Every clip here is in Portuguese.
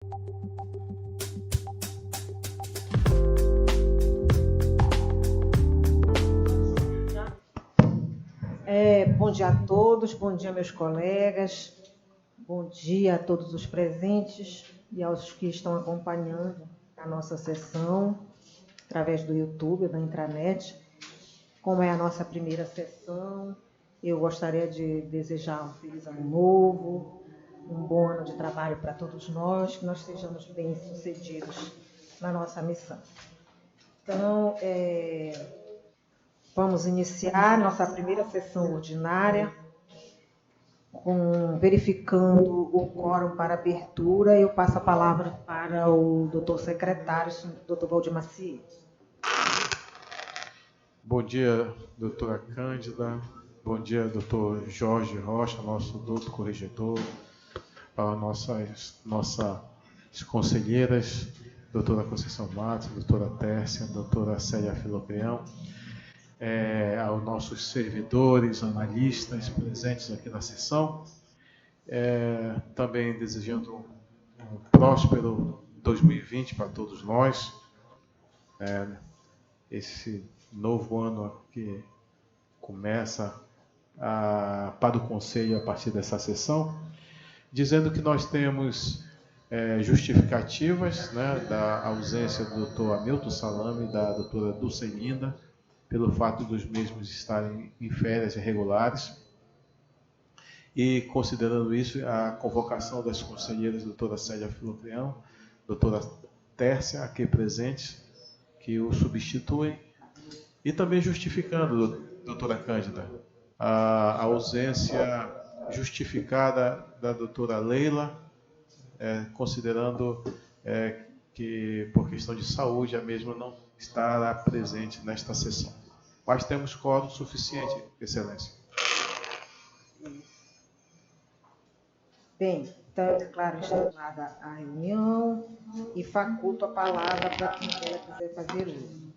Bom dia a todos, bom dia meus colegas, bom dia a todos os presentes e aos que estão acompanhando a nossa sessão através do YouTube, da intranet. Como é a nossa primeira sessão, eu gostaria de desejar um feliz ano novo, um bom ano de trabalho para todos nós, que nós sejamos bem-sucedidos na nossa missão. Então, vamos iniciar nossa primeira sessão ordinária, verificando o quórum para abertura. Eu passo a palavra para o doutor secretário, doutor Valdir Maciel. Bom dia, doutora Cândida. Bom dia, doutor Jorge Rocha, nosso doutor corregedor, para nossas conselheiras, doutora Conceição Matos, doutora Tércia, doutora Célia Filopreão, aos nossos servidores, analistas presentes aqui na sessão, também desejando um próspero 2020 para todos nós, esse novo ano que começa para o Conselho a partir dessa sessão, dizendo que nós temos justificativas, da ausência do doutor Hamilton Salame e da doutora Dulcelinda, pelo fato dos mesmos estarem em férias irregulares, e considerando isso, a convocação das conselheiras doutora Célia Filopreão, doutora Tércia, aqui presentes, que o substituem, e também justificando, doutora Cândida, a ausência justificada da doutora Leila, considerando que, por questão de saúde, a mesma não estará presente nesta sessão. Mas temos quórum suficiente, Excelência. Bem, então eu declaro encerrada a reunião e faculto a palavra para quem quiser fazer uso.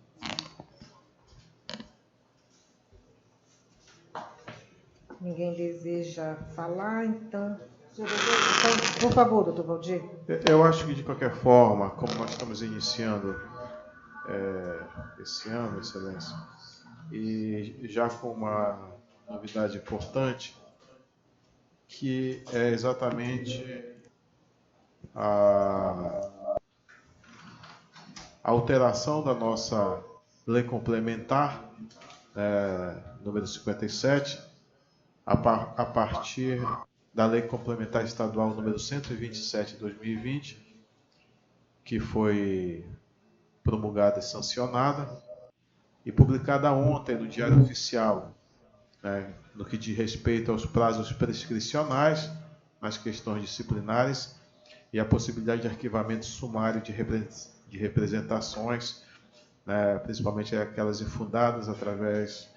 Ninguém deseja falar, então, por favor, doutor Valdir. Eu acho que, de qualquer forma, como nós estamos iniciando esse ano, Excelência, e já com uma novidade importante, que é exatamente a alteração da nossa lei complementar, número 57, a partir da lei complementar estadual número 127 de 2020, que foi promulgada e sancionada e publicada ontem no Diário Oficial, no que diz respeito aos prazos prescricionais nas questões disciplinares e a possibilidade de arquivamento sumário de representações, principalmente aquelas infundadas através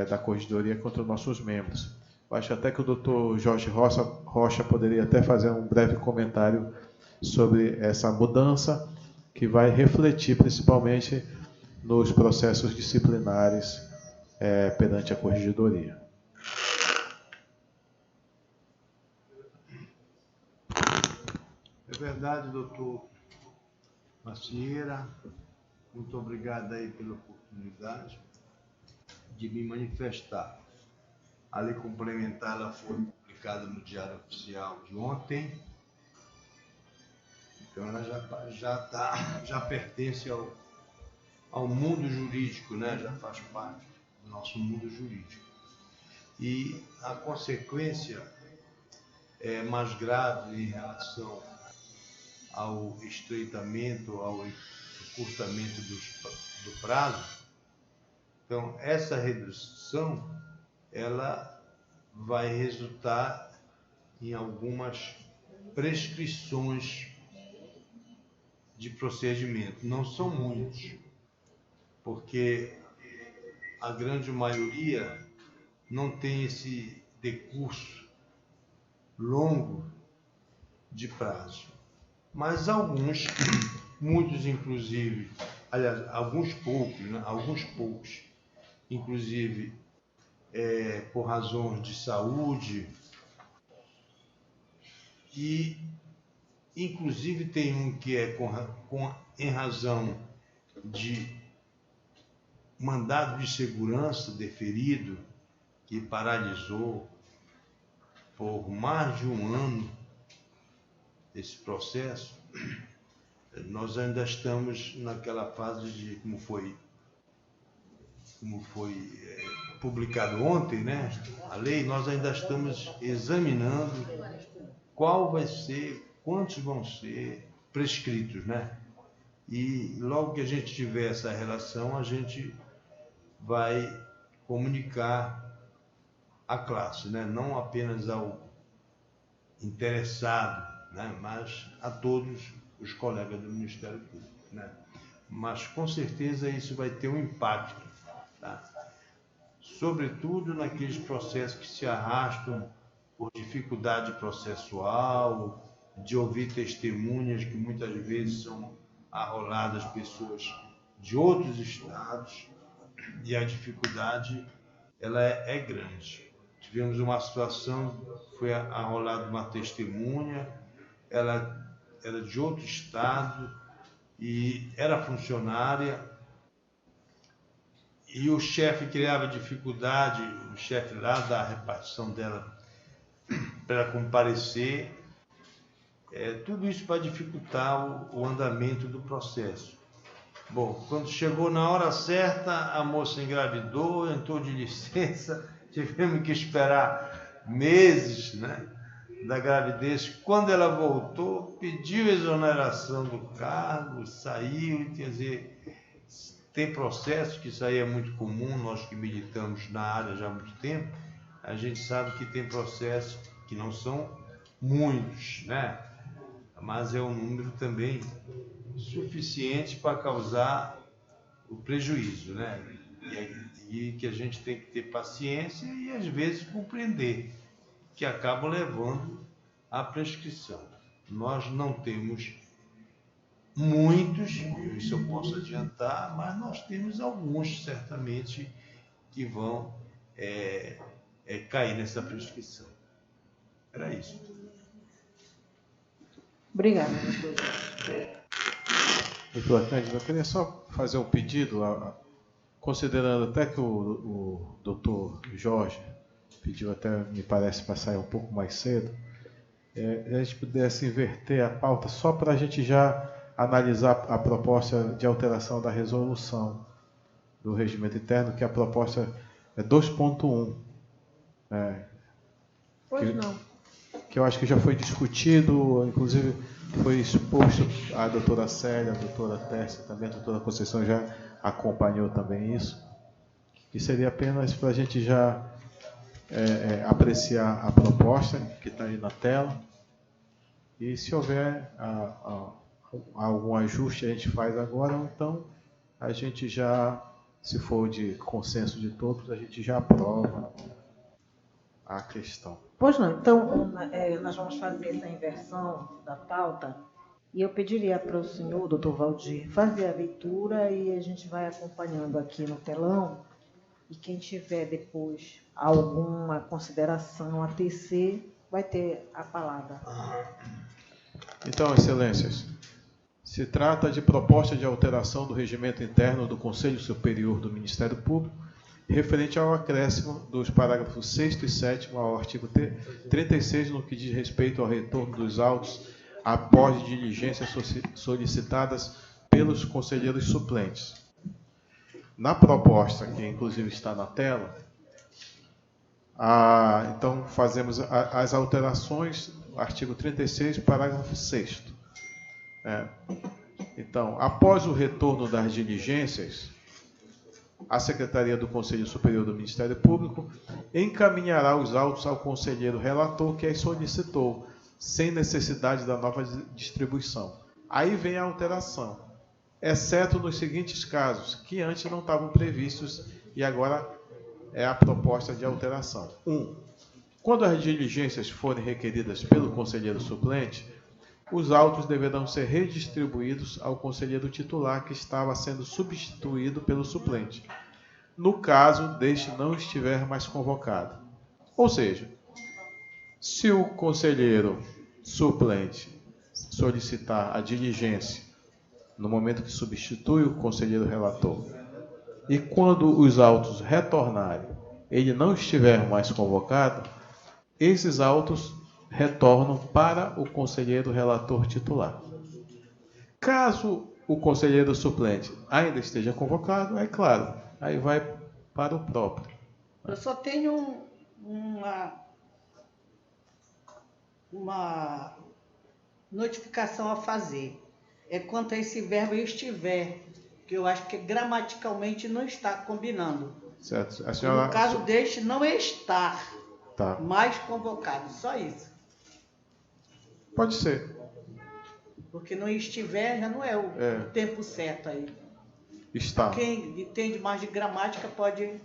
da corregedoria contra os nossos membros. Eu acho até que o doutor Jorge Rocha poderia até fazer um breve comentário sobre essa mudança, que vai refletir principalmente nos processos disciplinares perante a corregedoria. É verdade, doutor Macieira. Muito obrigado aí pela oportunidade de me manifestar. A lei complementar ela foi publicada no Diário Oficial de ontem, então ela já pertence ao mundo jurídico, já faz parte do nosso mundo jurídico. E a consequência é mais grave em relação ao estreitamento, ao encurtamento do prazo. Então, essa redução, ela vai resultar em algumas prescrições de procedimento. Não são muitos, porque a grande maioria não tem esse decurso longo de prazo. Mas alguns, muitos inclusive, aliás, alguns poucos, inclusive por razões de saúde, e inclusive tem um que é em razão de mandado de segurança deferido, que paralisou por mais de um ano esse processo. Nós ainda estamos naquela fase de, como foi publicado ontem, né, a lei, nós ainda estamos examinando qual vai ser, quantos vão ser prescritos, né? E logo que a gente tiver essa relação, a gente vai comunicar à classe, né? Não apenas ao interessado, né? Mas a todos os colegas do Ministério Público, né? Mas com certeza isso vai ter um impacto, tá? Sobretudo naqueles processos que se arrastam por dificuldade processual, de ouvir testemunhas que muitas vezes são arroladas pessoas de outros estados, e a dificuldade ela é grande. Tivemos uma situação, foi arrolada uma testemunha, ela era de outro estado e era funcionária, e o chefe criava dificuldade, o chefe lá da repartição dela, para comparecer. Tudo isso para dificultar o andamento do processo. Bom, quando chegou na hora certa, a moça engravidou, entrou de licença, tivemos que esperar meses, né, da gravidez. Quando ela voltou, pediu exoneração do cargo, saiu, quer dizer, tem processos que isso aí é muito comum, nós que militamos na área já há muito tempo, a gente sabe que tem processos que não são muitos, né? Mas é um número também suficiente para causar o prejuízo, né? E que a gente tem que ter paciência e às vezes compreender, que acabam levando à prescrição. Nós não temos muitos, isso eu posso adiantar, mas nós temos alguns certamente que vão cair nessa prescrição. Era isso. Obrigada, doutor. Doutor Cândido, eu queria só fazer um pedido, considerando até que o doutor Jorge pediu até, me parece, para sair um pouco mais cedo, a gente pudesse inverter a pauta só para a gente já analisar a proposta de alteração da resolução do regimento interno, que a proposta é 2.1. Pois não. Que eu acho que já foi discutido, inclusive foi exposto a doutora Célia, a doutora Tércia também, a doutora Conceição já acompanhou também isso, e seria apenas para a gente já apreciar a proposta que está aí na tela, e se houver algum ajuste a gente faz agora, ou então a gente já, se for de consenso de todos, a gente já aprova a questão. Pois não, então nós vamos fazer essa inversão da pauta e eu pediria para o senhor, doutor Valdir, fazer a leitura e a gente vai acompanhando aqui no telão, e quem tiver depois alguma consideração a tecer vai ter a palavra. Então, excelências, se trata de proposta de alteração do regimento interno do Conselho Superior do Ministério Público, referente ao acréscimo dos parágrafos 6º e 7º ao artigo 36, no que diz respeito ao retorno dos autos após diligências solicitadas pelos conselheiros suplentes. Na proposta, que inclusive está na tela, então fazemos as alterações, artigo 36, parágrafo 6º. Então, após o retorno das diligências, a Secretaria do Conselho Superior do Ministério Público encaminhará os autos ao conselheiro relator que as solicitou, sem necessidade da nova distribuição. Aí vem a alteração, exceto nos seguintes casos, que antes não estavam previstos e agora é a proposta de alteração. 1. Quando as diligências forem requeridas pelo conselheiro suplente, os autos deverão ser redistribuídos ao conselheiro titular que estava sendo substituído pelo suplente, no caso deste não estiver mais convocado. Ou seja, se o conselheiro suplente solicitar a diligência no momento que substitui o conselheiro relator, e quando os autos retornarem, ele não estiver mais convocado, esses autos retornam para o conselheiro relator titular. Caso o conselheiro suplente ainda esteja convocado, é claro, aí vai para o próprio. Eu só tenho uma notificação a fazer. É quanto a esse verbo estiver, que eu acho que gramaticalmente não está combinando. Certo. A senhora... No caso deste, não estar Tá. mais convocado, só isso. Pode ser. Porque não estiver já não é o tempo certo aí. Está. Quem entende mais de gramática pode...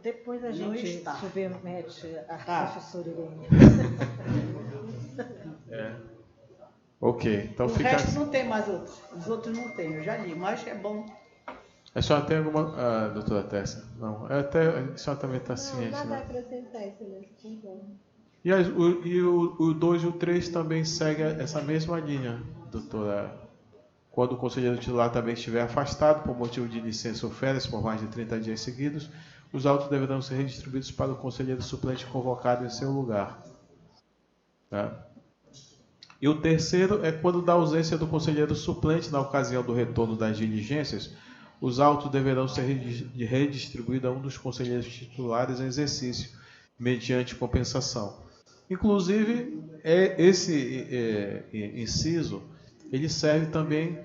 Depois a Não gente está. submete a Tá. professora Irene. Ok, então O fica resto assim. não tem mais outros. Os outros não tem, eu já li, mas é bom. A senhora tem alguma... Ah, doutora Tessa? Não, até a senhora também está ciente, Nada a né? acrescentar, excelência. Concordo. E o 2 e o 3 também seguem essa mesma linha, doutora. Quando o conselheiro titular também estiver afastado por motivo de licença ou férias por mais de 30 dias seguidos, os autos deverão ser redistribuídos para o conselheiro suplente convocado em seu lugar. Tá? E o terceiro é quando da ausência do conselheiro suplente na ocasião do retorno das diligências, os autos deverão ser redistribuídos a um dos conselheiros titulares em exercício, mediante compensação. Inclusive, esse inciso, ele serve também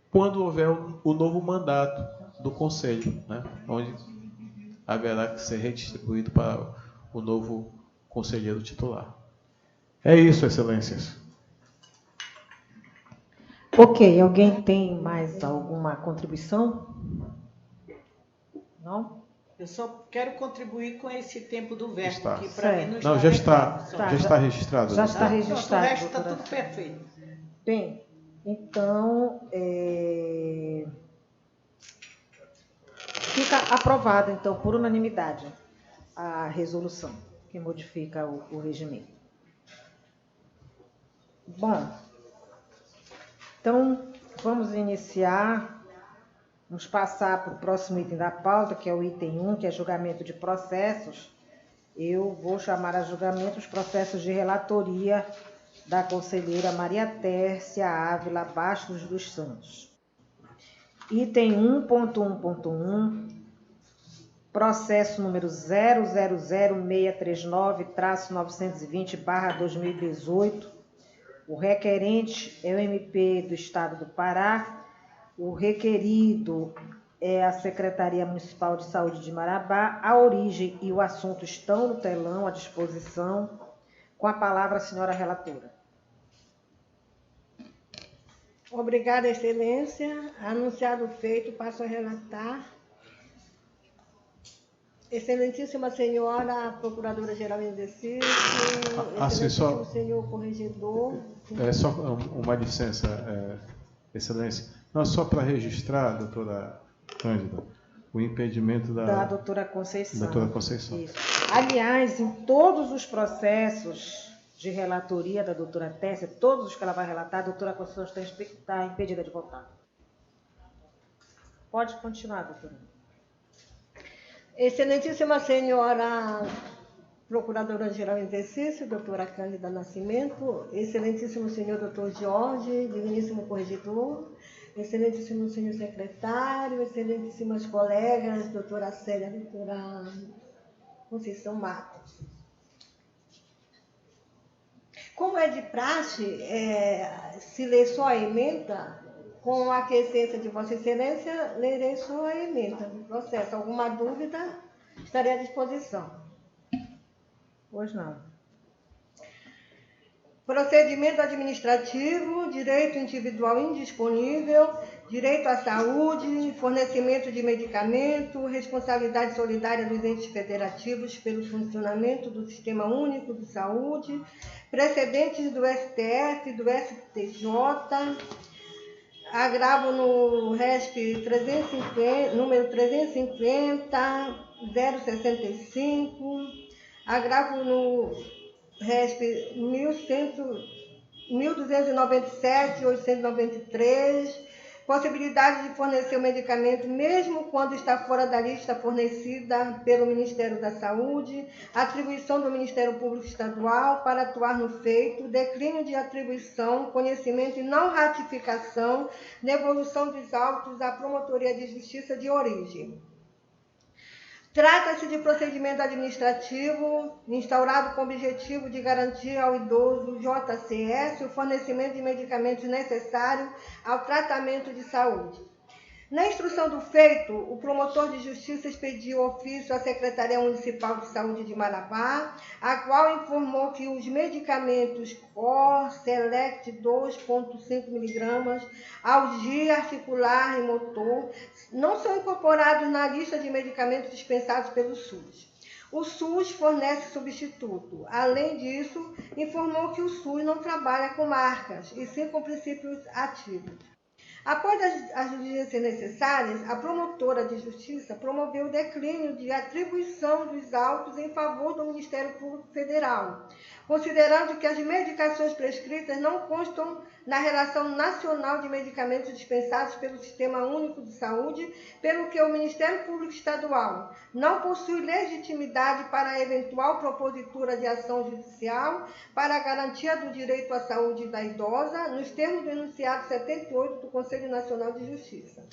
quando houver o novo mandato do conselho, né? Onde haverá que ser redistribuído para o novo conselheiro titular. É isso, excelências. Ok, alguém tem mais alguma contribuição? Não? Eu só quero contribuir com esse tempo do verbo, Está. que para mim não está. Não, já está, adequado, só. já está registrado. Já está Pronto, registrado. o resto está doutora. tudo perfeito. Bem, então, fica aprovada, então, por unanimidade, a resolução que modifica o regimento. Bom, então, vamos iniciar, vamos passar para o próximo item da pauta, que é o item 1, que é julgamento de processos. Eu vou chamar a julgamento os processos de relatoria da conselheira Maria Tércia Ávila Bastos dos Santos. Item 1.1.1, processo número 0000639-920/2018. O requerente é o MP do Estado do Pará, o requerido é a Secretaria Municipal de Saúde de Marabá. A origem e o assunto estão no telão à disposição. Com a palavra, a senhora relatora. Obrigada, excelência. Anunciado o feito, passo a relatar. Excelentíssima senhora Procuradora-Geral em Exercício, excelentíssimo senhor Corregedor. Só uma licença, excelência. Não, só para registrar, doutora Cândida, o impedimento da doutora Conceição. Doutora Conceição. Isso. Aliás, em todos os processos de relatoria da doutora Tércia, todos os que ela vai relatar, a doutora Conceição está impedida de votar. Pode continuar, doutora. Excelentíssima senhora Procuradora-Geral em Exercício, doutora Cândida Nascimento, excelentíssimo senhor doutor Jorge, digníssimo corregedor, excelentíssimo senhor secretário, excelentíssimas colegas, doutora Célia, doutora Conceição Matos. Como é de praxe, se lê só a emenda, com a aquiescência de Vossa Excelência, lerei só a emenda do processo. Alguma dúvida, estarei à disposição. Pois não. Procedimento administrativo, direito individual indisponível, direito à saúde, fornecimento de medicamento, responsabilidade solidária dos entes federativos pelo funcionamento do Sistema Único de Saúde, precedentes do STF, do STJ, agravo no RESP 350, número 350-065, agravo no RESP 1297, 893, possibilidade de fornecer o medicamento mesmo quando está fora da lista fornecida pelo Ministério da Saúde, atribuição do Ministério Público Estadual para atuar no feito, declínio de atribuição, conhecimento e não ratificação, devolução dos autos à Promotoria de Justiça de origem. Trata-se de procedimento administrativo instaurado com o objetivo de garantir ao idoso JCS o fornecimento de medicamentos necessários ao tratamento de saúde. Na instrução do feito, o promotor de justiça expediu ofício à Secretaria Municipal de Saúde de Marabá, a qual informou que os medicamentos Cor Select 2,5 mg, algia articular e motor, não são incorporados na lista de medicamentos dispensados pelo SUS. O SUS fornece substituto. Além disso, informou que o SUS não trabalha com marcas, e sim com princípios ativos. Após as diligências necessárias, a promotora de justiça promoveu o declínio de atribuição dos autos em favor do Ministério Público Federal, considerando que as medicações prescritas não constam na Relação Nacional de Medicamentos Dispensados pelo Sistema Único de Saúde, pelo que o Ministério Público Estadual não possui legitimidade para a eventual propositura de ação judicial para a garantia do direito à saúde da idosa, nos termos do enunciado 78 do Conselho Nacional de Justiça.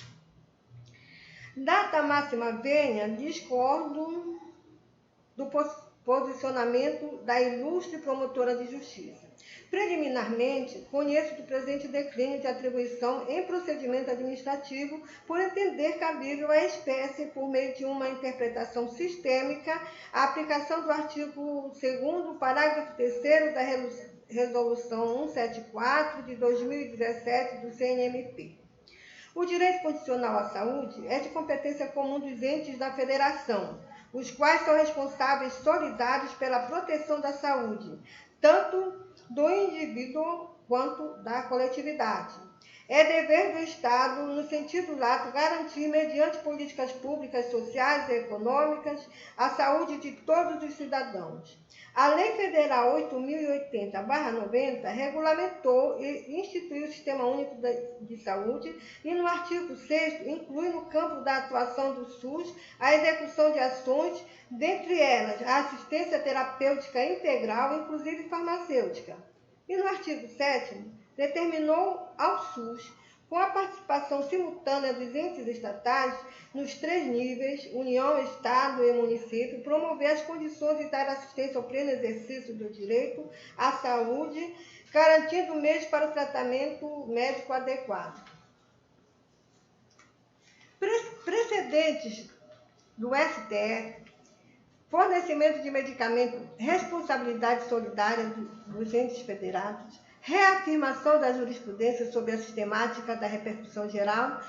Data máxima venha, discordo do posicionamento da ilustre promotora de justiça. Preliminarmente, conheço do presente declínio de atribuição em procedimento administrativo por entender cabível a espécie, por meio de uma interpretação sistêmica, a aplicação do artigo 2º, parágrafo 3º da Resolução 174 de 2017 do CNMP. O direito constitucional à saúde é de competência comum dos entes da federação, os quais são responsáveis solidários pela proteção da saúde, tanto do indivíduo quanto da coletividade. É dever do Estado, no sentido lato, garantir, mediante políticas públicas, sociais e econômicas, a saúde de todos os cidadãos. A Lei Federal 8.080/90 regulamentou e instituiu o Sistema Único de Saúde e, no artigo 6º, inclui no campo da atuação do SUS a execução de ações, dentre elas a assistência terapêutica integral, inclusive farmacêutica. E no artigo 7º, determinou ao SUS, com a participação simultânea dos entes estatais, nos 3 níveis, União, Estado e município, promover as condições e dar assistência ao pleno exercício do direito à saúde, garantindo meios para o tratamento médico adequado. Precedentes do STF, fornecimento de medicamento, responsabilidade solidária dos entes federados, reafirmação da jurisprudência sobre a sistemática da repercussão geral,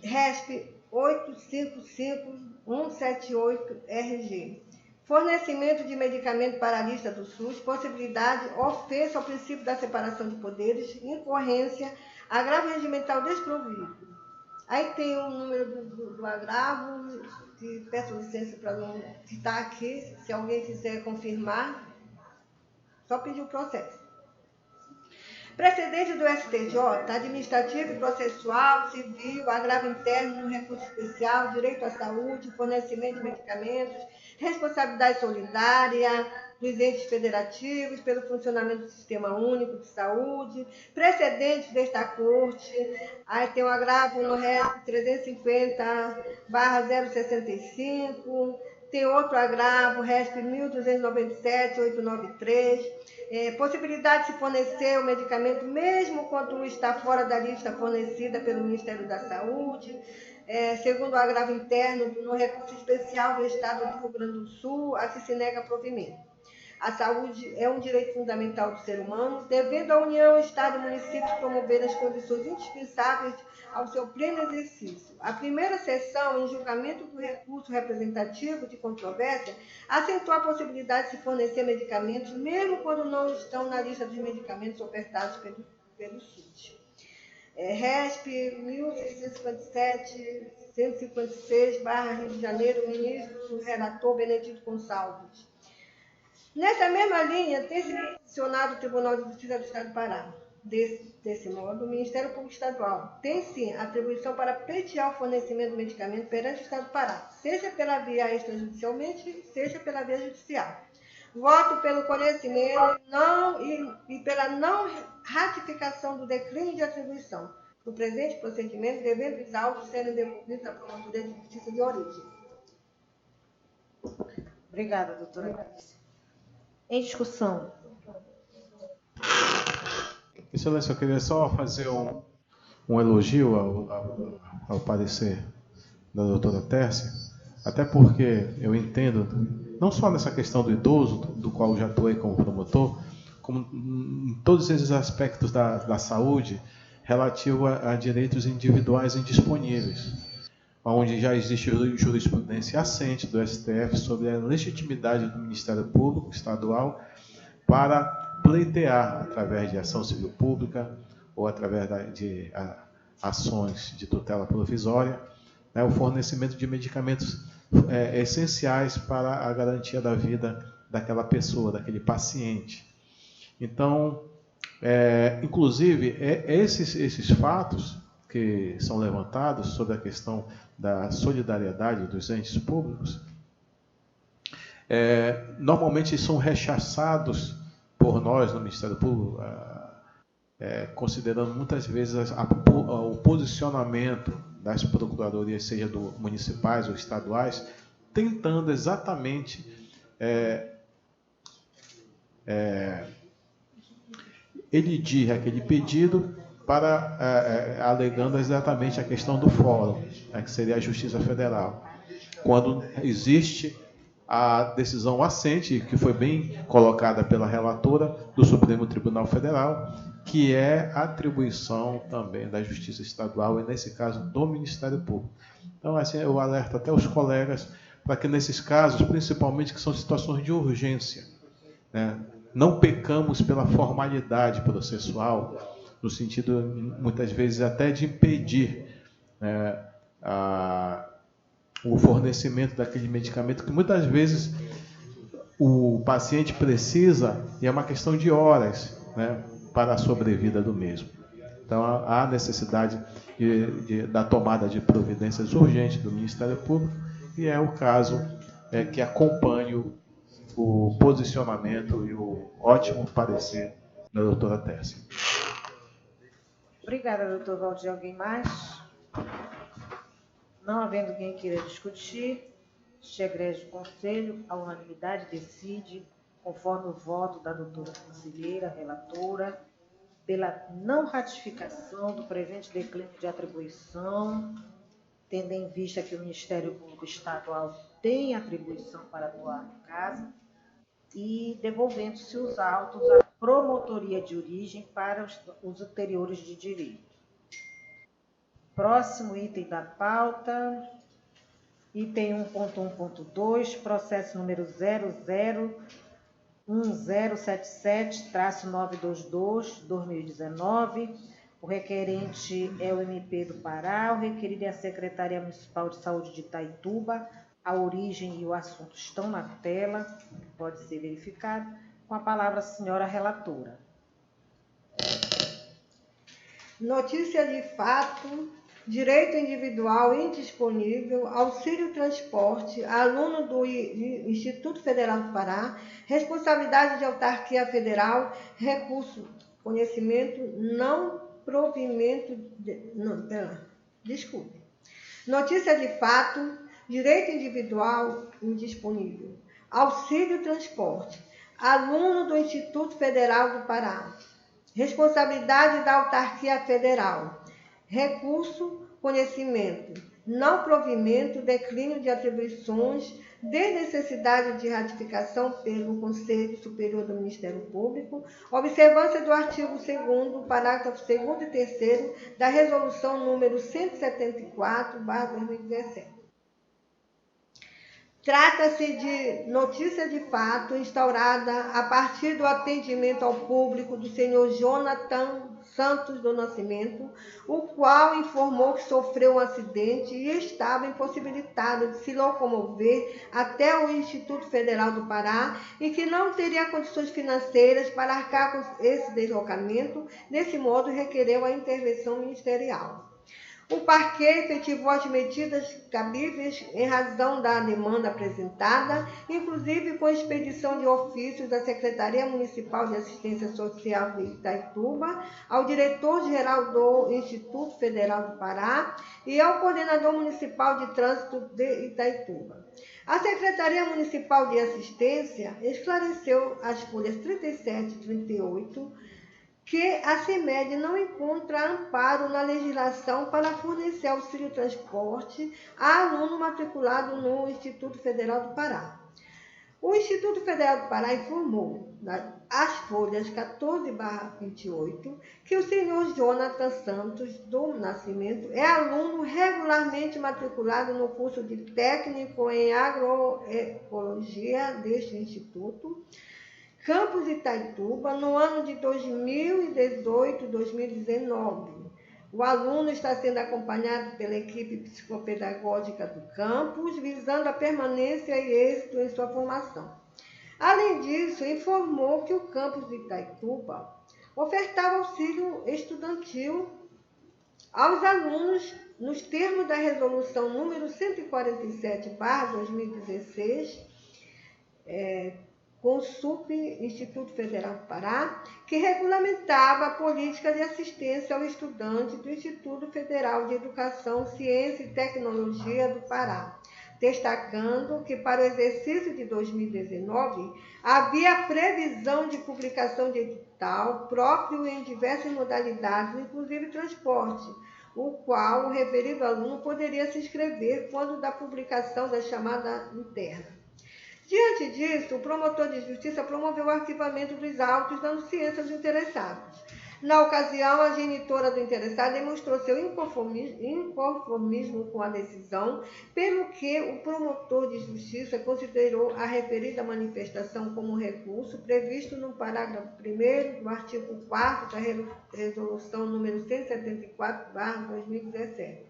RESP 855-178-RG. Fornecimento de medicamento para a lista do SUS, possibilidade, ofensa ao princípio da separação de poderes, incorrência, agravo regimental desprovido. Aí tem o número do agravo, que peço licença para não estar aqui, se alguém quiser confirmar, só pedir o processo. Precedente do STJ, administrativo e processual, civil, agravo interno, recurso especial, direito à saúde, fornecimento de medicamentos, responsabilidade solidária dos entes federativos pelo funcionamento do Sistema Único de Saúde, precedentes desta Corte, aí tem um agravo no RESP 350/065, tem outro agravo, RESP 1297-893, possibilidade de se fornecer o medicamento mesmo quando está fora da lista fornecida pelo Ministério da Saúde, segundo o agravo interno, no recurso especial do Estado do Rio Grande do Sul, a que se nega provimento. A saúde é um direito fundamental do ser humano, devendo a União, Estado e municípios promover as condições indispensáveis ao seu pleno exercício. A primeira sessão, em julgamento do recurso representativo de controvérsia, acentuou a possibilidade de se fornecer medicamentos, mesmo quando não estão na lista dos medicamentos ofertados pelo SUS. RESP 1657-156/Rio de Janeiro, ministro relator Benedito Gonçalves. Nessa mesma linha, tem se posicionado o Tribunal de Justiça do Estado do Pará. Desse modo, o Ministério Público Estadual tem, sim, atribuição para pleitear o fornecimento de medicamento perante o Estado do Pará, seja pela via extrajudicialmente, seja pela via judicial. Voto pelo conhecimento e pela não ratificação do declínio de atribuição do presente procedimento, devendo os autos serem devolvidos à Promotoria de Justiça de origem. Obrigada, doutora Cláudia. Em discussão. Excelência, eu queria só fazer um elogio ao parecer da doutora Tércia, até porque eu entendo, não só nessa questão do idoso, do qual já atuei como promotor, como em todos esses aspectos da saúde relativo a direitos individuais indisponíveis, onde já existe jurisprudência assente do STF sobre a legitimidade do Ministério Público Estadual para pleitear, através de ação civil pública ou através de ações de tutela provisória, né, o fornecimento de medicamentos essenciais para a garantia da vida daquela pessoa, daquele paciente. Então, inclusive, esses fatos que são levantados sobre a questão da solidariedade dos entes públicos, normalmente são rechaçados por nós no Ministério Público, considerando muitas vezes o posicionamento das procuradorias, seja municipais ou estaduais, tentando exatamente elidir aquele pedido alegando exatamente a questão do fórum, que seria a Justiça Federal, quando existe a decisão assente, que foi bem colocada pela relatora do Supremo Tribunal Federal, que é a atribuição também da Justiça Estadual, e nesse caso do Ministério Público. Então, assim, eu alerto até os colegas para que nesses casos, principalmente que são situações de urgência, né, não pecamos pela formalidade processual, no sentido, muitas vezes, até de impedir o fornecimento daquele medicamento que muitas vezes o paciente precisa, e é uma questão de horas, né, para a sobrevida do mesmo. Então, há necessidade da tomada de providências urgentes do Ministério Público, e é o caso que acompanho o posicionamento e o ótimo parecer da doutora Tércia. Obrigada, doutor Valdir. Alguém mais? Não havendo quem queira discutir, este egrégio conselho, a unanimidade decide, conforme o voto da doutora conselheira, relatora, pela não ratificação do presente declínio de atribuição, tendo em vista que o Ministério Público Estadual tem atribuição para atuar no caso, e devolvendo-se os autos à promotoria de origem para os ulteriores de direito. Próximo item da pauta, item 1.1.2, processo número 001077-922-2019. O requerente é o MP do Pará, o requerido é a Secretaria Municipal de Saúde de Itaituba. A origem e o assunto estão na tela, pode ser verificado. Com a palavra a senhora relatora. Notícia de fato, direito individual indisponível, auxílio transporte, aluno do Instituto Federal do Pará, responsabilidade de autarquia federal, recurso, conhecimento, não provimento... Desculpe. Notícia de fato, direito individual indisponível, auxílio transporte, aluno do Instituto Federal do Pará, responsabilidade da autarquia federal, recurso, conhecimento, não provimento, declínio de atribuições, desnecessidade de ratificação pelo Conselho Superior do Ministério Público, observância do artigo 2º, parágrafo 2º e 3º da Resolução número 174/2017. Trata-se de notícia de fato instaurada a partir do atendimento ao público do senhor Jonathan Santos do Nascimento, o qual informou que sofreu um acidente e estava impossibilitado de se locomover até o Instituto Federal do Pará e que não teria condições financeiras para arcar com esse deslocamento. Desse modo, requereu a intervenção ministerial. O parquet efetivou as medidas cabíveis em razão da demanda apresentada, inclusive com expedição de ofícios da Secretaria Municipal de Assistência Social de Itaituba, ao diretor-geral do Instituto Federal do Pará e ao coordenador municipal de trânsito de Itaituba. A Secretaria Municipal de Assistência esclareceu as folhas 37 e 38 que a CEMED não encontra amparo na legislação para fornecer auxílio transporte a aluno matriculado no Instituto Federal do Pará. O Instituto Federal do Pará informou, nas folhas 14/28, que o senhor Jonathan Santos do Nascimento é aluno regularmente matriculado no curso de técnico em agroecologia deste instituto, Campus Itaituba, no ano de 2018-2019. O aluno está sendo acompanhado pela equipe psicopedagógica do campus, visando a permanência e êxito em sua formação. Além disso, informou que o campus de Itaituba ofertava auxílio estudantil aos alunos nos termos da resolução número 147/2016, com o Instituto Federal do Pará, que regulamentava a política de assistência ao estudante do Instituto Federal de Educação, Ciência e Tecnologia do Pará, destacando que para o exercício de 2019 havia previsão de publicação de edital próprio em diversas modalidades, inclusive transporte, o qual o referido aluno poderia se inscrever quando da publicação da chamada interna. Diante disso, o promotor de justiça promoveu o arquivamento dos autos, dando ciência aos interessados. Na ocasião, a genitora do interessado demonstrou seu inconformismo com a decisão, pelo que o promotor de justiça considerou a referida manifestação como recurso previsto no parágrafo 1º do artigo 4º da resolução número 174/2017.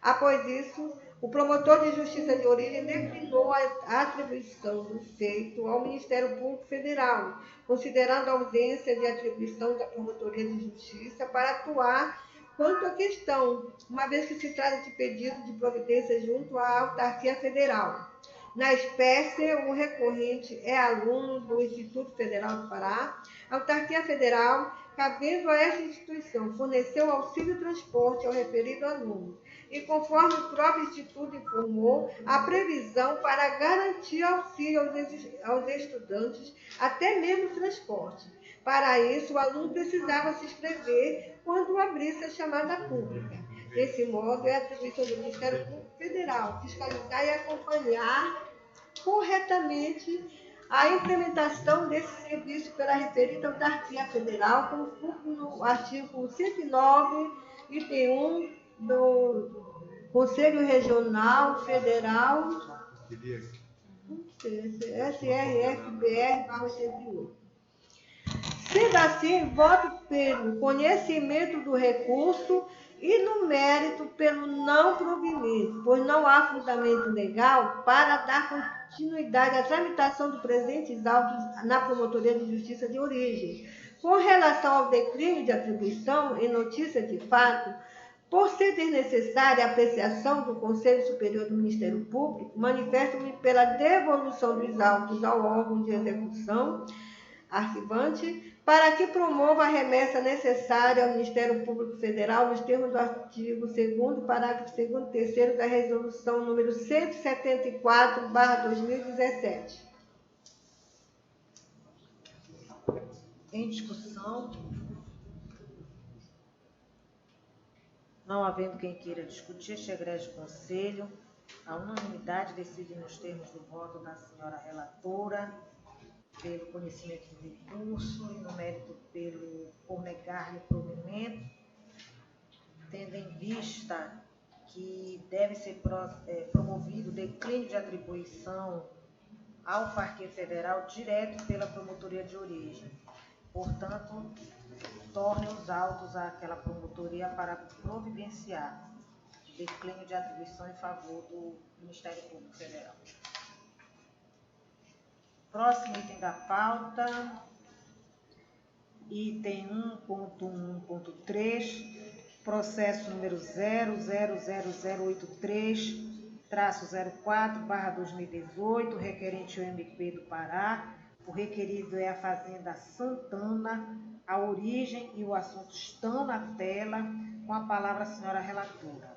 Após isso, o promotor de justiça de origem declinou a atribuição do feito ao Ministério Público Federal, considerando a ausência de atribuição da Promotoria de Justiça para atuar quanto à questão, uma vez que se trata de pedido de providência junto à autarquia federal. Na espécie, o recorrente é aluno do Instituto Federal do Pará. A autarquia federal, cabendo a esta instituição, forneceu auxílio transporte ao referido aluno. E conforme o próprio Instituto informou, a previsão para garantir auxílio aos estudantes, até mesmo transporte. Para isso, o aluno precisava se inscrever quando abrisse a chamada pública. Desse modo, é atribuição do Ministério Público Federal fiscalizar e acompanhar corretamente a implementação desse serviço pela referida autarquia federal, conforme no artigo 109, item 1 do Conselho Regional Federal SRFBR/88. Sendo assim, voto pelo conhecimento do recurso e no mérito pelo não provimento, pois não há fundamento legal para dar continuidade à tramitação dos presentes autos na Promotoria de Justiça de origem. Com relação ao declínio de atribuição em notícia de fato, por ser desnecessária a apreciação do Conselho Superior do Ministério Público, manifesto-me pela devolução dos autos ao órgão de execução arquivante, para que promova a remessa necessária ao Ministério Público Federal nos termos do artigo 2º, parágrafo 2º e 3º da Resolução número 174/2017. Em discussão. Não havendo quem queira discutir, este egrégio conselho, a unanimidade decide nos termos do voto da senhora relatora, pelo conhecimento do recurso e no mérito por negar-lhe provimento, tendo em vista que deve ser promovido o declínio de atribuição ao Parquet Federal direto pela Promotoria de Origem. Portanto, retornem os autos àquela promotoria para providenciar declínio de atribuição em favor do Ministério Público Federal. Próximo item da pauta, item 1.1.3, processo número 0000083-04/2018, requerente o MP do Pará. O requerido é a Fazenda Santana. A origem e o assunto estão na tela. Com a palavra a senhora relatora.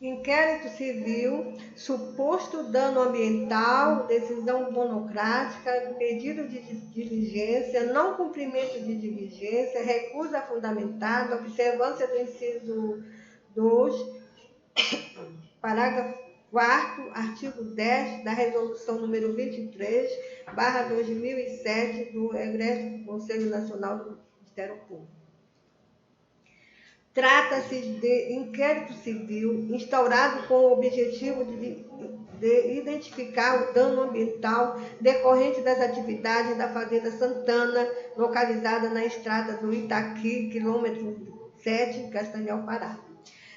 Inquérito civil, suposto dano ambiental, decisão monocrática, pedido de diligência, não cumprimento de diligência, recusa fundamentada, observância do inciso 2, parágrafo 4º, artigo 10 da Resolução número 23/2007 do Egresso do Conselho Nacional do Ministério Público. Trata-se de inquérito civil instaurado com o objetivo de identificar o dano ambiental decorrente das atividades da Fazenda Santana, localizada na estrada do Itaqui, quilômetro 7, Castanhal, Pará.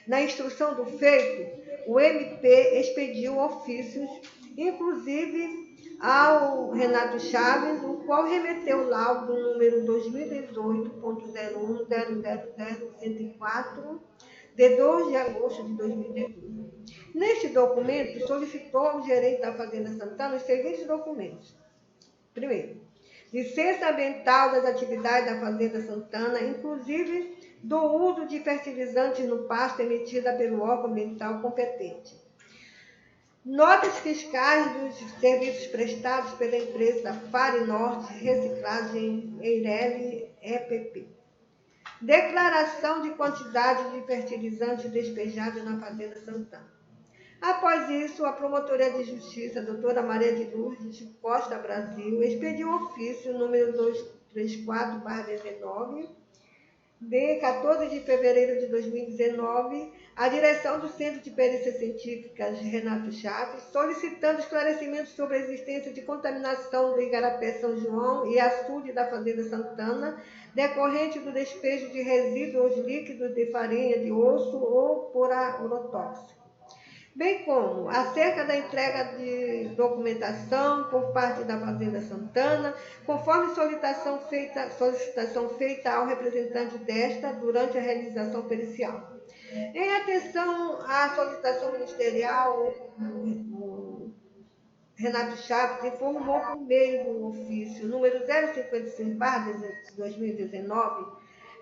Na instrução do feito, o MP expediu ofícios, inclusive ao Renato Chaves, o qual remeteu o laudo número 2018.01.000.104, de 2 de agosto de 2018. Neste documento, solicitou ao gerente da Fazenda Santana os seguintes documentos. Primeiro, licença ambiental das atividades da Fazenda Santana, inclusive do uso de fertilizantes no pasto emitida pelo órgão ambiental competente. Notas fiscais dos serviços prestados pela empresa Farinorte Reciclagem Eireli EPP. Declaração de quantidade de fertilizante despejado na Fazenda Santana. Após isso, a Promotoria de Justiça, doutora Maria de Lourdes Costa Brasil, expediu ofício número 234/19, de 14 de fevereiro de 2019, à direção do Centro de Perícias Científicas Renato Chaves, solicitando esclarecimentos sobre a existência de contaminação do Igarapé São João e açude da Fazenda Santana, decorrente do despejo de resíduos líquidos de farinha de osso ou por agrotóxico, bem como acerca da entrega de documentação por parte da Fazenda Santana, conforme solicitação feita ao representante desta durante a realização pericial. Em atenção à solicitação ministerial, o Renato Chaves informou por meio do ofício número 055/2019,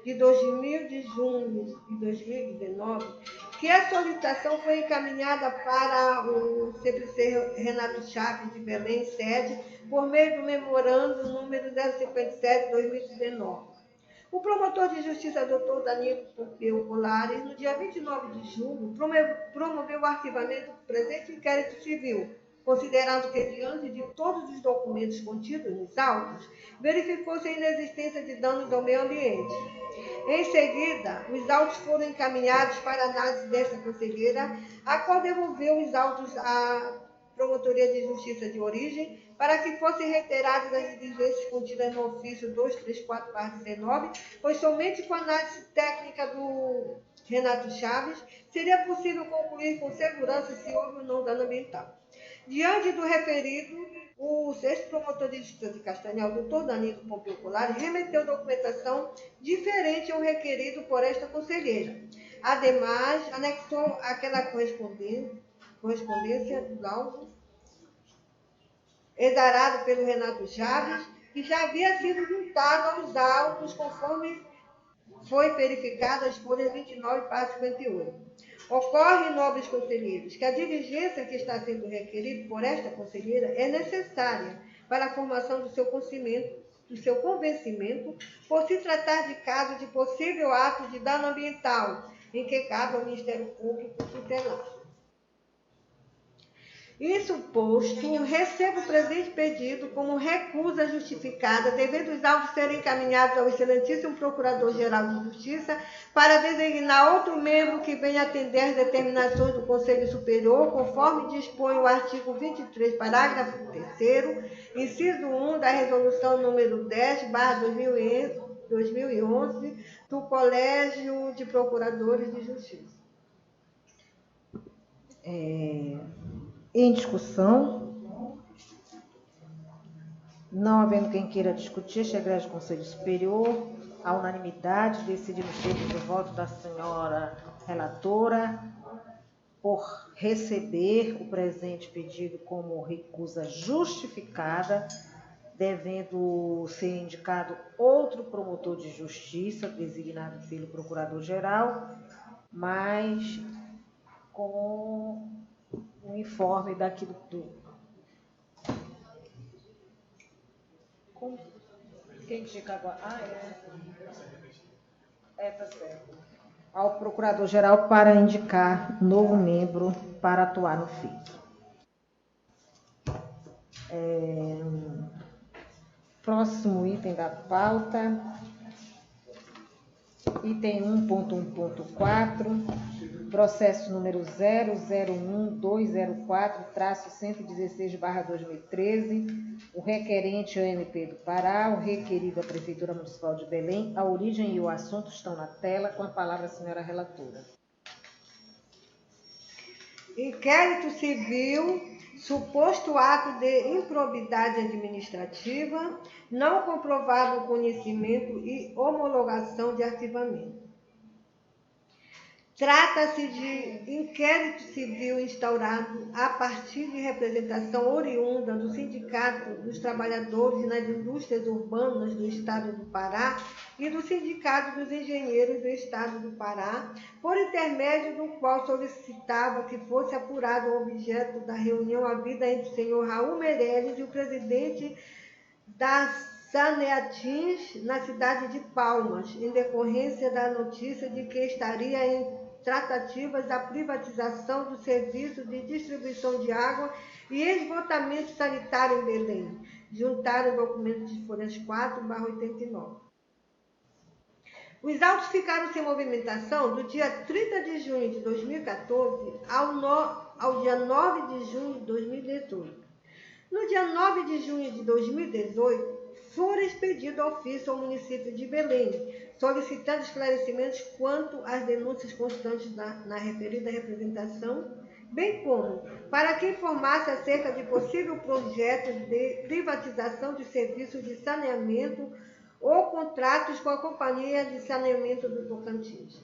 de 2000 de junho de 2019, que a solicitação foi encaminhada para o CPC Renato Chaves de Belém, sede, por meio do memorando número 057/2019. O promotor de justiça, Dr. Danilo Pompeu Colares, no dia 29 de julho, promoveu o arquivamento do presente inquérito civil, considerando que, diante de todos os documentos contidos nos autos, verificou-se a inexistência de danos ao meio ambiente. Em seguida, os autos foram encaminhados para análise desta conselheira, a qual devolveu os autos à Promotoria de Justiça de origem, para que fossem reiteradas as diligências contidas no ofício 234/19, pois somente com a análise técnica do Renato Chaves seria possível concluir com segurança se houve ou não dano ambiental. Diante do referido, o 6º Promotor de Justiça de Castanhal, Dr. Danilo Pompeu Colares, remeteu documentação diferente ao requerido por esta conselheira. Ademais, anexou aquela correspondência do laudo exarado pelo Renato Chaves, que já havia sido juntado aos autos, conforme foi verificado as folhas 29 para 58. Ocorre, nobres conselheiros, que a diligência que está sendo requerida por esta conselheira é necessária para a formação do seu convencimento, por se tratar de caso de possível ato de dano ambiental, em que cabe ao Ministério Público tutelar. Isso posto, recebo o presente pedido como recusa justificada, devendo os autos serem encaminhados ao excelentíssimo Procurador-Geral de Justiça para designar outro membro que venha atender às determinações do Conselho Superior, conforme dispõe o artigo 23, parágrafo 3º, inciso 1 da Resolução número 10/2011 do Colégio de Procuradores de Justiça. Em discussão, não havendo quem queira discutir, este egrégio Conselho Superior, a unanimidade, decide nos termos do voto da senhora relatora por receber o presente pedido como recusa justificada, devendo ser indicado outro promotor de justiça, designado pelo Procurador-Geral, mas com o informe daquilo do... Quem indica agora? Tá certo. Ao Procurador-Geral para indicar novo membro para atuar no feito. Próximo item da pauta. Item 1.1.4, processo número 001-204-116/2013, o requerente AMP do Pará, o requerido à Prefeitura Municipal de Belém. A origem e o assunto estão na tela, com a palavra a senhora relatora. Inquérito civil, suposto ato de improbidade administrativa, não comprovado conhecimento e homologação de arquivamento. Trata-se de inquérito civil instaurado a partir de representação oriunda do Sindicato dos Trabalhadores nas Indústrias Urbanas do Estado do Pará e do Sindicato dos Engenheiros do Estado do Pará, por intermédio do qual solicitava que fosse apurado o objeto da reunião havida entre o senhor Raul Meirelles e o presidente da Saneatins na cidade de Palmas, em decorrência da notícia de que estaria em tratativas a privatização do serviço de distribuição de água e esgotamento sanitário em Belém. Juntar o documento de folhas 4/89. Os autos ficaram sem movimentação do dia 30 de junho de 2014 ao dia 9 de junho de 2018. No dia 9 de junho de 2018, foi expedido ofício ao município de Belém, solicitando esclarecimentos quanto às denúncias constantes na referida representação, bem como para que informasse acerca de possível projeto de privatização de serviços de saneamento ou contratos com a Companhia de Saneamento do Tocantins.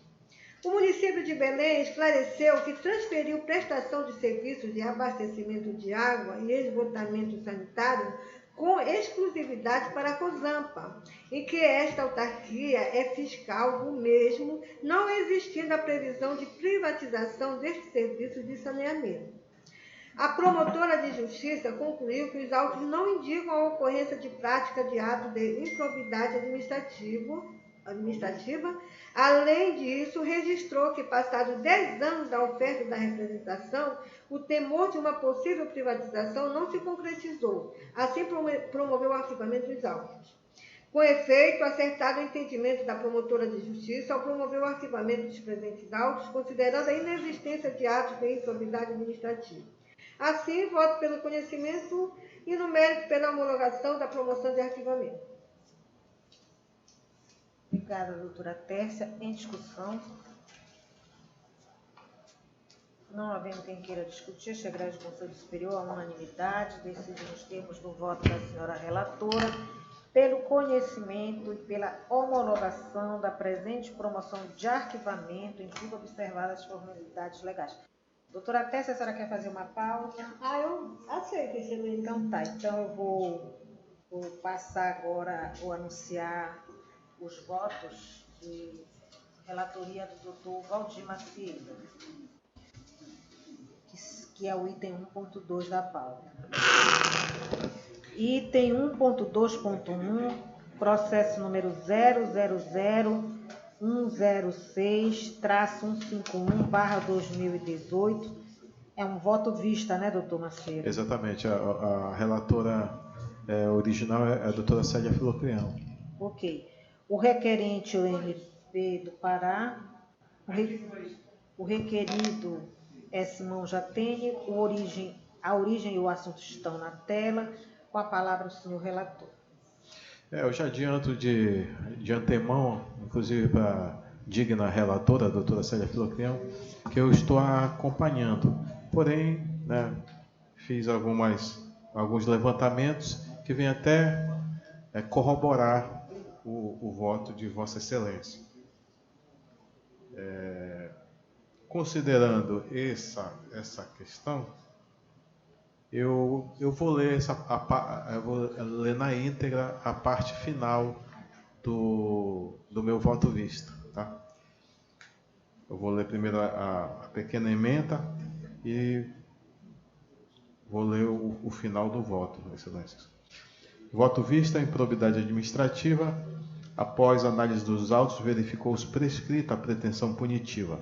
O município de Belém esclareceu que transferiu prestação de serviços de abastecimento de água e esgotamento sanitário com exclusividade para a COSAMPA, em que esta autarquia é fiscal do mesmo, não existindo a previsão de privatização destes serviços de saneamento. A promotora de justiça concluiu que os autos não indicam a ocorrência de prática de ato de improbidade administrativa. Além disso, registrou que, passados 10 anos da oferta da representação, o temor de uma possível privatização não se concretizou. Assim, promoveu o arquivamento dos autos. Com efeito, acertado o entendimento da promotora de justiça ao promover o arquivamento dos presentes autos, considerando a inexistência de atos de improbidade administrativa. Assim, voto pelo conhecimento e, no mérito, pela homologação da promoção de arquivamento. Obrigada, doutora Tércia. Em discussão. Não havendo quem queira discutir, este egrégio Conselho Superior, à unanimidade, decide nos termos do voto da senhora relatora, pelo conhecimento e pela homologação da presente promoção de arquivamento, em tudo observadas as formalidades legais. Doutora Tércia, a senhora quer fazer uma pausa? Eu aceito, excelente. Então tá, então eu vou passar agora, vou anunciar os votos de relatoria do doutor Valdir Macieira, que é o item 1.2 da pauta. Item 1.2.1, processo número 000-106-151/2018, É um voto vista, né, doutor Macedo? Exatamente. A relatora original é a doutora Célia Filocrião. Ok. O requerente, o MP do Pará, o requerido é Simão Jatene, a origem e o assunto estão na tela. Com a palavra o senhor relator. Eu já adianto de antemão, inclusive para a digna relatora, a doutora Célia Filocrião, que eu estou acompanhando. Porém, né, fiz alguns levantamentos que vêm até corroborar o voto de Vossa Excelência. Considerando essa questão, eu vou ler na íntegra a parte final do meu voto vista. Tá? Eu vou ler primeiro a pequena ementa e vou ler o final do voto, Excelências. Voto vista, improbidade administrativa. Após análise dos autos, verificou-se prescrita a pretensão punitiva.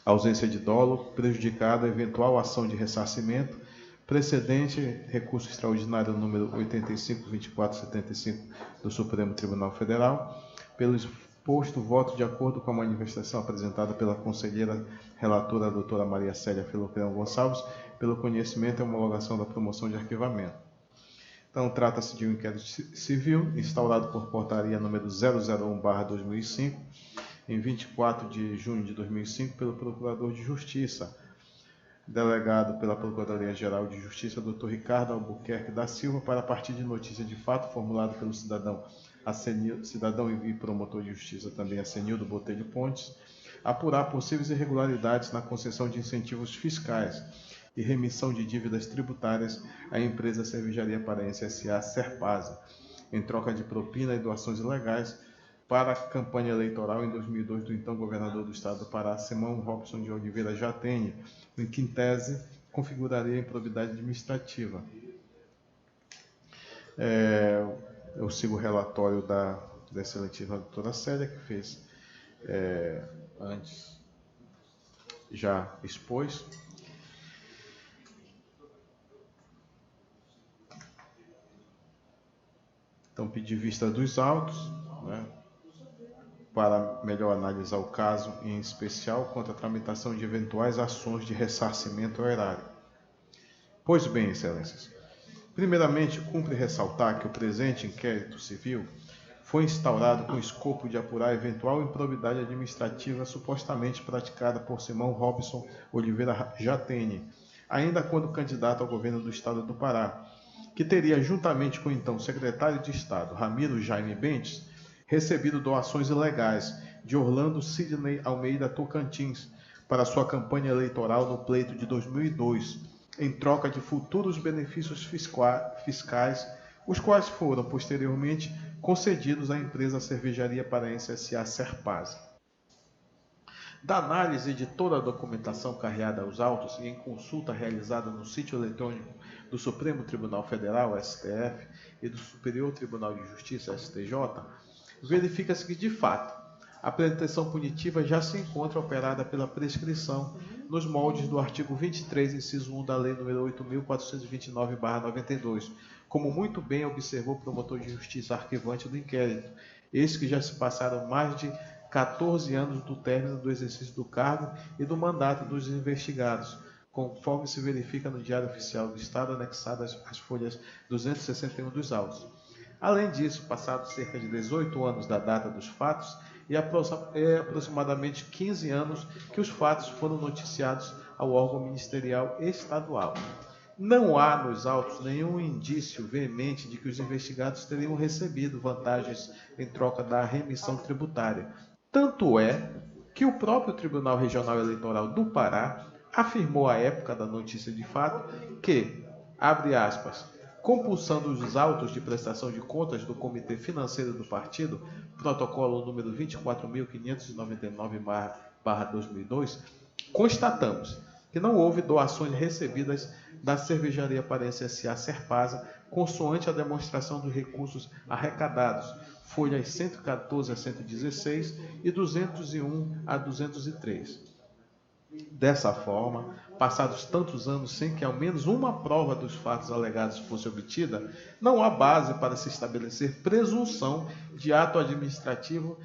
Ausência de dolo, prejudicada, eventual ação de ressarcimento, precedente, recurso extraordinário número 85.2475 do Supremo Tribunal Federal, pelo exposto voto de acordo com a manifestação apresentada pela conselheira relatora, a doutora Maria Célia Filocrião Gonçalves, pelo conhecimento e homologação da promoção de arquivamento. Então, trata-se de um inquérito civil instaurado por portaria número 001/2005, em 24 de junho de 2005, pelo Procurador de Justiça, delegado pela Procuradoria-Geral de Justiça, Dr. Ricardo Albuquerque da Silva, para a partir de notícia de fato formulada pelo cidadão e promotor de justiça, também Acenildo Botelho Pontes, apurar possíveis irregularidades na concessão de incentivos fiscais e remissão de dívidas tributárias à empresa Cervejaria Paraense S.A. Serpasa, em troca de propina e doações ilegais, para a campanha eleitoral em 2002 do então governador do estado do Pará, Simão Robson de Oliveira Jatene, em que em tese configuraria improbidade administrativa. Eu sigo o relatório da excelentíssima doutora Célia, que fez antes, já expôs. Então, pedi vista dos autos, né, para melhor analisar o caso, em especial quanto à tramitação de eventuais ações de ressarcimento ao erário. Pois bem, Excelências, primeiramente, cumpre ressaltar que o presente inquérito civil foi instaurado com o escopo de apurar eventual improbidade administrativa supostamente praticada por Simão Robson Oliveira Jatene, ainda quando candidato ao governo do estado do Pará, que teria, juntamente com o então secretário de Estado, Ramiro Jaime Bentes, recebido doações ilegais de Orlando Sidney Almeida Tocantins para sua campanha eleitoral no pleito de 2002, em troca de futuros benefícios fiscais, os quais foram posteriormente concedidos à empresa Cervejaria Paraense S.A. Serpasa. Da análise de toda a documentação carreada aos autos e em consulta realizada no sítio eletrônico do Supremo Tribunal Federal, STF, e do Superior Tribunal de Justiça, STJ, verifica-se que, de fato, a pretensão punitiva já se encontra operada pela prescrição nos moldes do artigo 23, inciso 1 da Lei nº 8.429/92, como muito bem observou o promotor de justiça arquivante do inquérito, eis que já se passaram mais de 14 anos do término do exercício do cargo e do mandato dos investigados, conforme se verifica no Diário Oficial do Estado, anexado às folhas 261 dos autos. Além disso, passados cerca de 18 anos da data dos fatos e aproximadamente 15 anos que os fatos foram noticiados ao órgão ministerial estadual. Não há nos autos nenhum indício veemente de que os investigados teriam recebido vantagens em troca da remissão tributária. Tanto é que o próprio Tribunal Regional Eleitoral do Pará afirmou à época da notícia de fato que, abre aspas, compulsando os autos de prestação de contas do Comitê Financeiro do Partido, protocolo número 24.599/2002, constatamos que não houve doações recebidas da Cervejaria Paraense S.A. Serpasa, consoante a demonstração dos recursos arrecadados, folhas 114 a 116 e 201 a 203. Dessa forma, passados tantos anos sem que ao menos uma prova dos fatos alegados fosse obtida, não há base para se estabelecer presunção de ato administrativo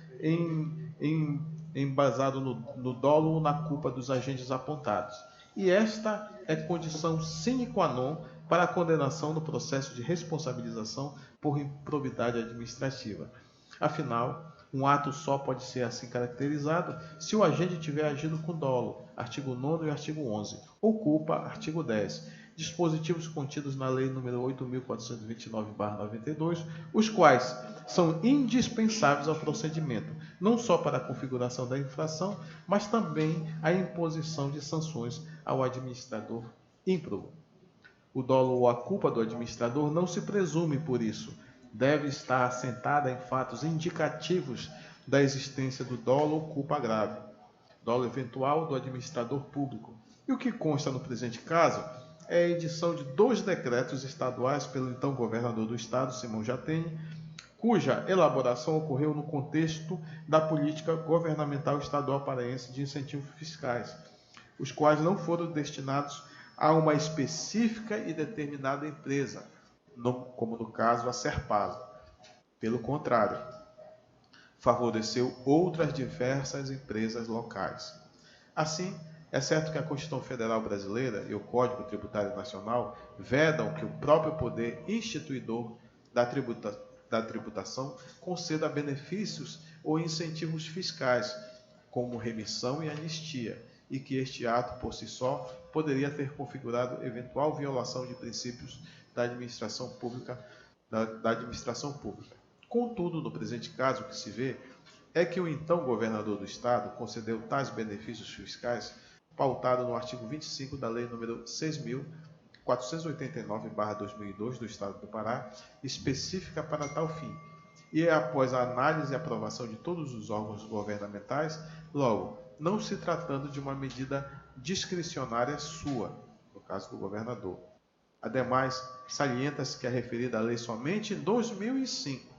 embasado no dolo ou na culpa dos agentes apontados. E esta é condição sine qua non para a condenação no processo de responsabilização por improbidade administrativa. Afinal, um ato só pode ser assim caracterizado se o agente tiver agido com dolo, artigo 9º e artigo 11, ou culpa, artigo 10, dispositivos contidos na Lei nº 8.429/92, os quais são indispensáveis ao procedimento, não só para a configuração da infração, mas também a imposição de sanções ao administrador ímprobo. O dolo ou a culpa do administrador não se presume por isso, deve estar assentada em fatos indicativos da existência do dolo ou culpa grave, dolo eventual do administrador público. E o que consta no presente caso é a edição de 2 decretos estaduais pelo então governador do estado, Simão Jatene, cuja elaboração ocorreu no contexto da política governamental estadual paraense de incentivos fiscais, os quais não foram destinados a uma específica e determinada empresa, como no caso a Serpasa. Pelo contrário, favoreceu outras diversas empresas locais. Assim, é certo que a Constituição Federal Brasileira e o Código Tributário Nacional vedam que o próprio poder instituidor da tributação conceda benefícios ou incentivos fiscais, como remissão e anistia, e que este ato, por si só, poderia ter configurado eventual violação de princípios da administração pública. Contudo, no presente caso, o que se vê é que o então governador do estado concedeu tais benefícios fiscais pautado no artigo 25 da Lei nº 6.489/2002 do Estado do Pará, específica para tal fim. E após a análise e aprovação de todos os órgãos governamentais, logo, não se tratando de uma medida discricionária sua, no caso do governador. Ademais, salienta-se que a referida lei somente em 2005,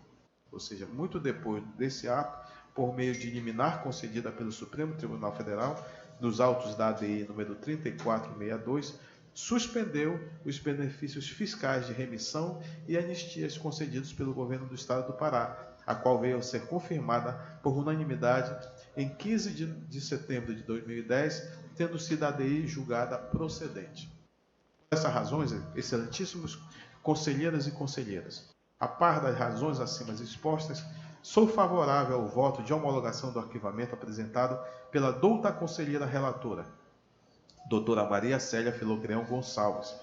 ou seja, muito depois desse ato, por meio de liminar concedida pelo Supremo Tribunal Federal, nos autos da ADI número 3462, suspendeu os benefícios fiscais de remissão e anistias concedidos pelo governo do estado do Pará, a qual veio a ser confirmada por unanimidade em 15 de setembro de 2010, tendo sido a ADI julgada procedente. Por essas razões, excelentíssimos conselheiras e conselheiras, a par das razões acima expostas, sou favorável ao voto de homologação do arquivamento apresentado pela douta conselheira relatora, doutora Maria Célia Filocreão Gonçalves,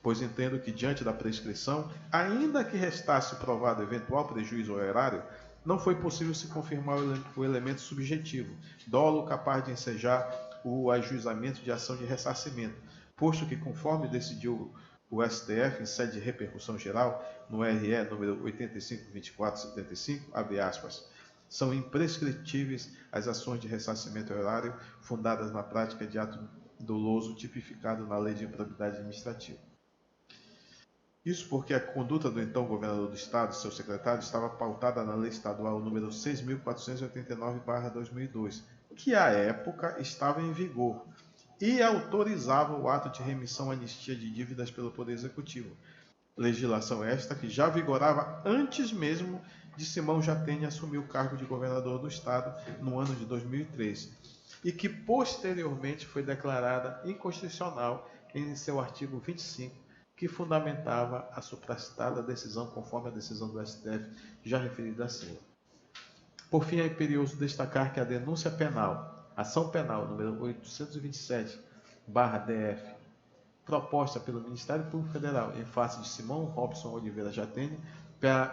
pois entendo que, diante da prescrição, ainda que restasse provado eventual prejuízo ao erário, não foi possível se confirmar o elemento subjetivo, dolo capaz de ensejar o ajuizamento de ação de ressarcimento, posto que, conforme decidiu o STF em sede de repercussão geral, no RE número 852475, abre aspas, são imprescritíveis as ações de ressarcimento erário fundadas na prática de ato doloso tipificado na Lei de Improbidade Administrativa. Isso porque a conduta do então governador do estado e seu secretário estava pautada na Lei Estadual número 6.489/2002, que à época estava em vigor e autorizava o ato de remissão anistia de dívidas pelo Poder Executivo. Legislação esta que já vigorava antes mesmo de Simão Jatene assumir o cargo de governador do estado no ano de 2003 e que posteriormente foi declarada inconstitucional em seu artigo 25, que fundamentava a supracitada decisão conforme a decisão do STF já referida acima. Por fim, é imperioso destacar que a denúncia penal, ação penal número 827/DF, proposta pelo Ministério Público Federal em face de Simão Robson Oliveira Jatene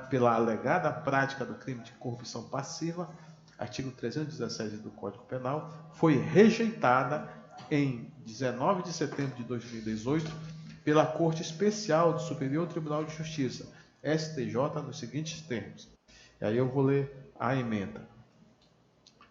pela alegada prática do crime de corrupção passiva, artigo 317 do Código Penal, foi rejeitada em 19 de setembro de 2018 pela Corte Especial do Superior Tribunal de Justiça, STJ, nos seguintes termos. E aí eu vou ler a emenda.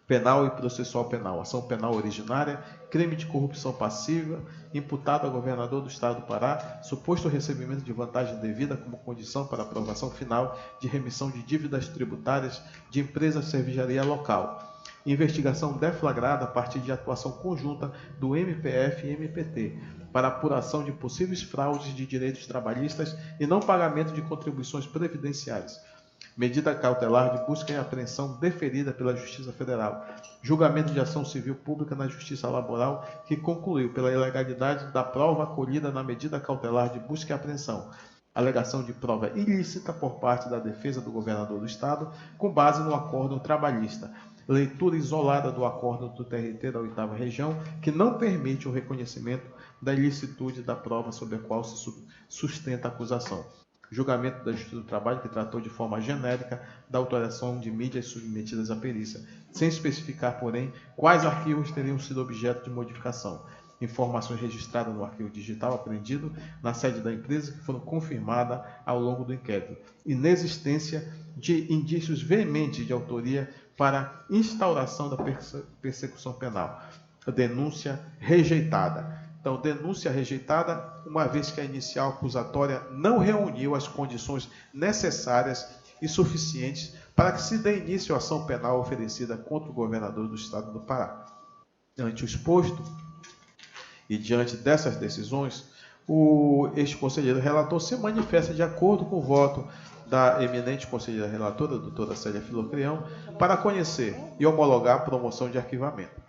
Penal e processual penal. Ação penal originária, crime de corrupção passiva, imputado ao governador do estado do Pará, suposto recebimento de vantagem devida como condição para aprovação final de remissão de dívidas tributárias de empresa cervejaria local. investigação deflagrada a partir de atuação conjunta do MPF e MPT, para apuração de possíveis fraudes de direitos trabalhistas e não pagamento de contribuições previdenciárias. Medida cautelar de busca e apreensão deferida pela Justiça Federal. Julgamento de ação civil pública na Justiça Laboral, que concluiu pela ilegalidade da prova acolhida na medida cautelar de busca e apreensão. Alegação de prova ilícita por parte da defesa do governador do Estado, com base no acórdão trabalhista. Leitura isolada do acórdão do TRT da 8ª Região, que não permite o reconhecimento da ilicitude da prova sobre a qual se sustenta a acusação. Julgamento da Justiça do Trabalho, que tratou de forma genérica da autorização de mídias submetidas à perícia, sem especificar, porém, quais arquivos teriam sido objeto de modificação. Informações registradas no arquivo digital apreendido na sede da empresa, que foram confirmadas ao longo do inquérito. Inexistência de indícios veementes de autoria para instauração da persecução penal. Denúncia rejeitada. Então, denúncia rejeitada, uma vez que a inicial acusatória não reuniu as condições necessárias e suficientes para que se dê início à ação penal oferecida contra o governador do Estado do Pará. Ante o exposto e diante dessas decisões, o ex-conselheiro relator se manifesta de acordo com o voto da eminente conselheira relatora, doutora Célia Filocrião, para conhecer e homologar a promoção de arquivamento.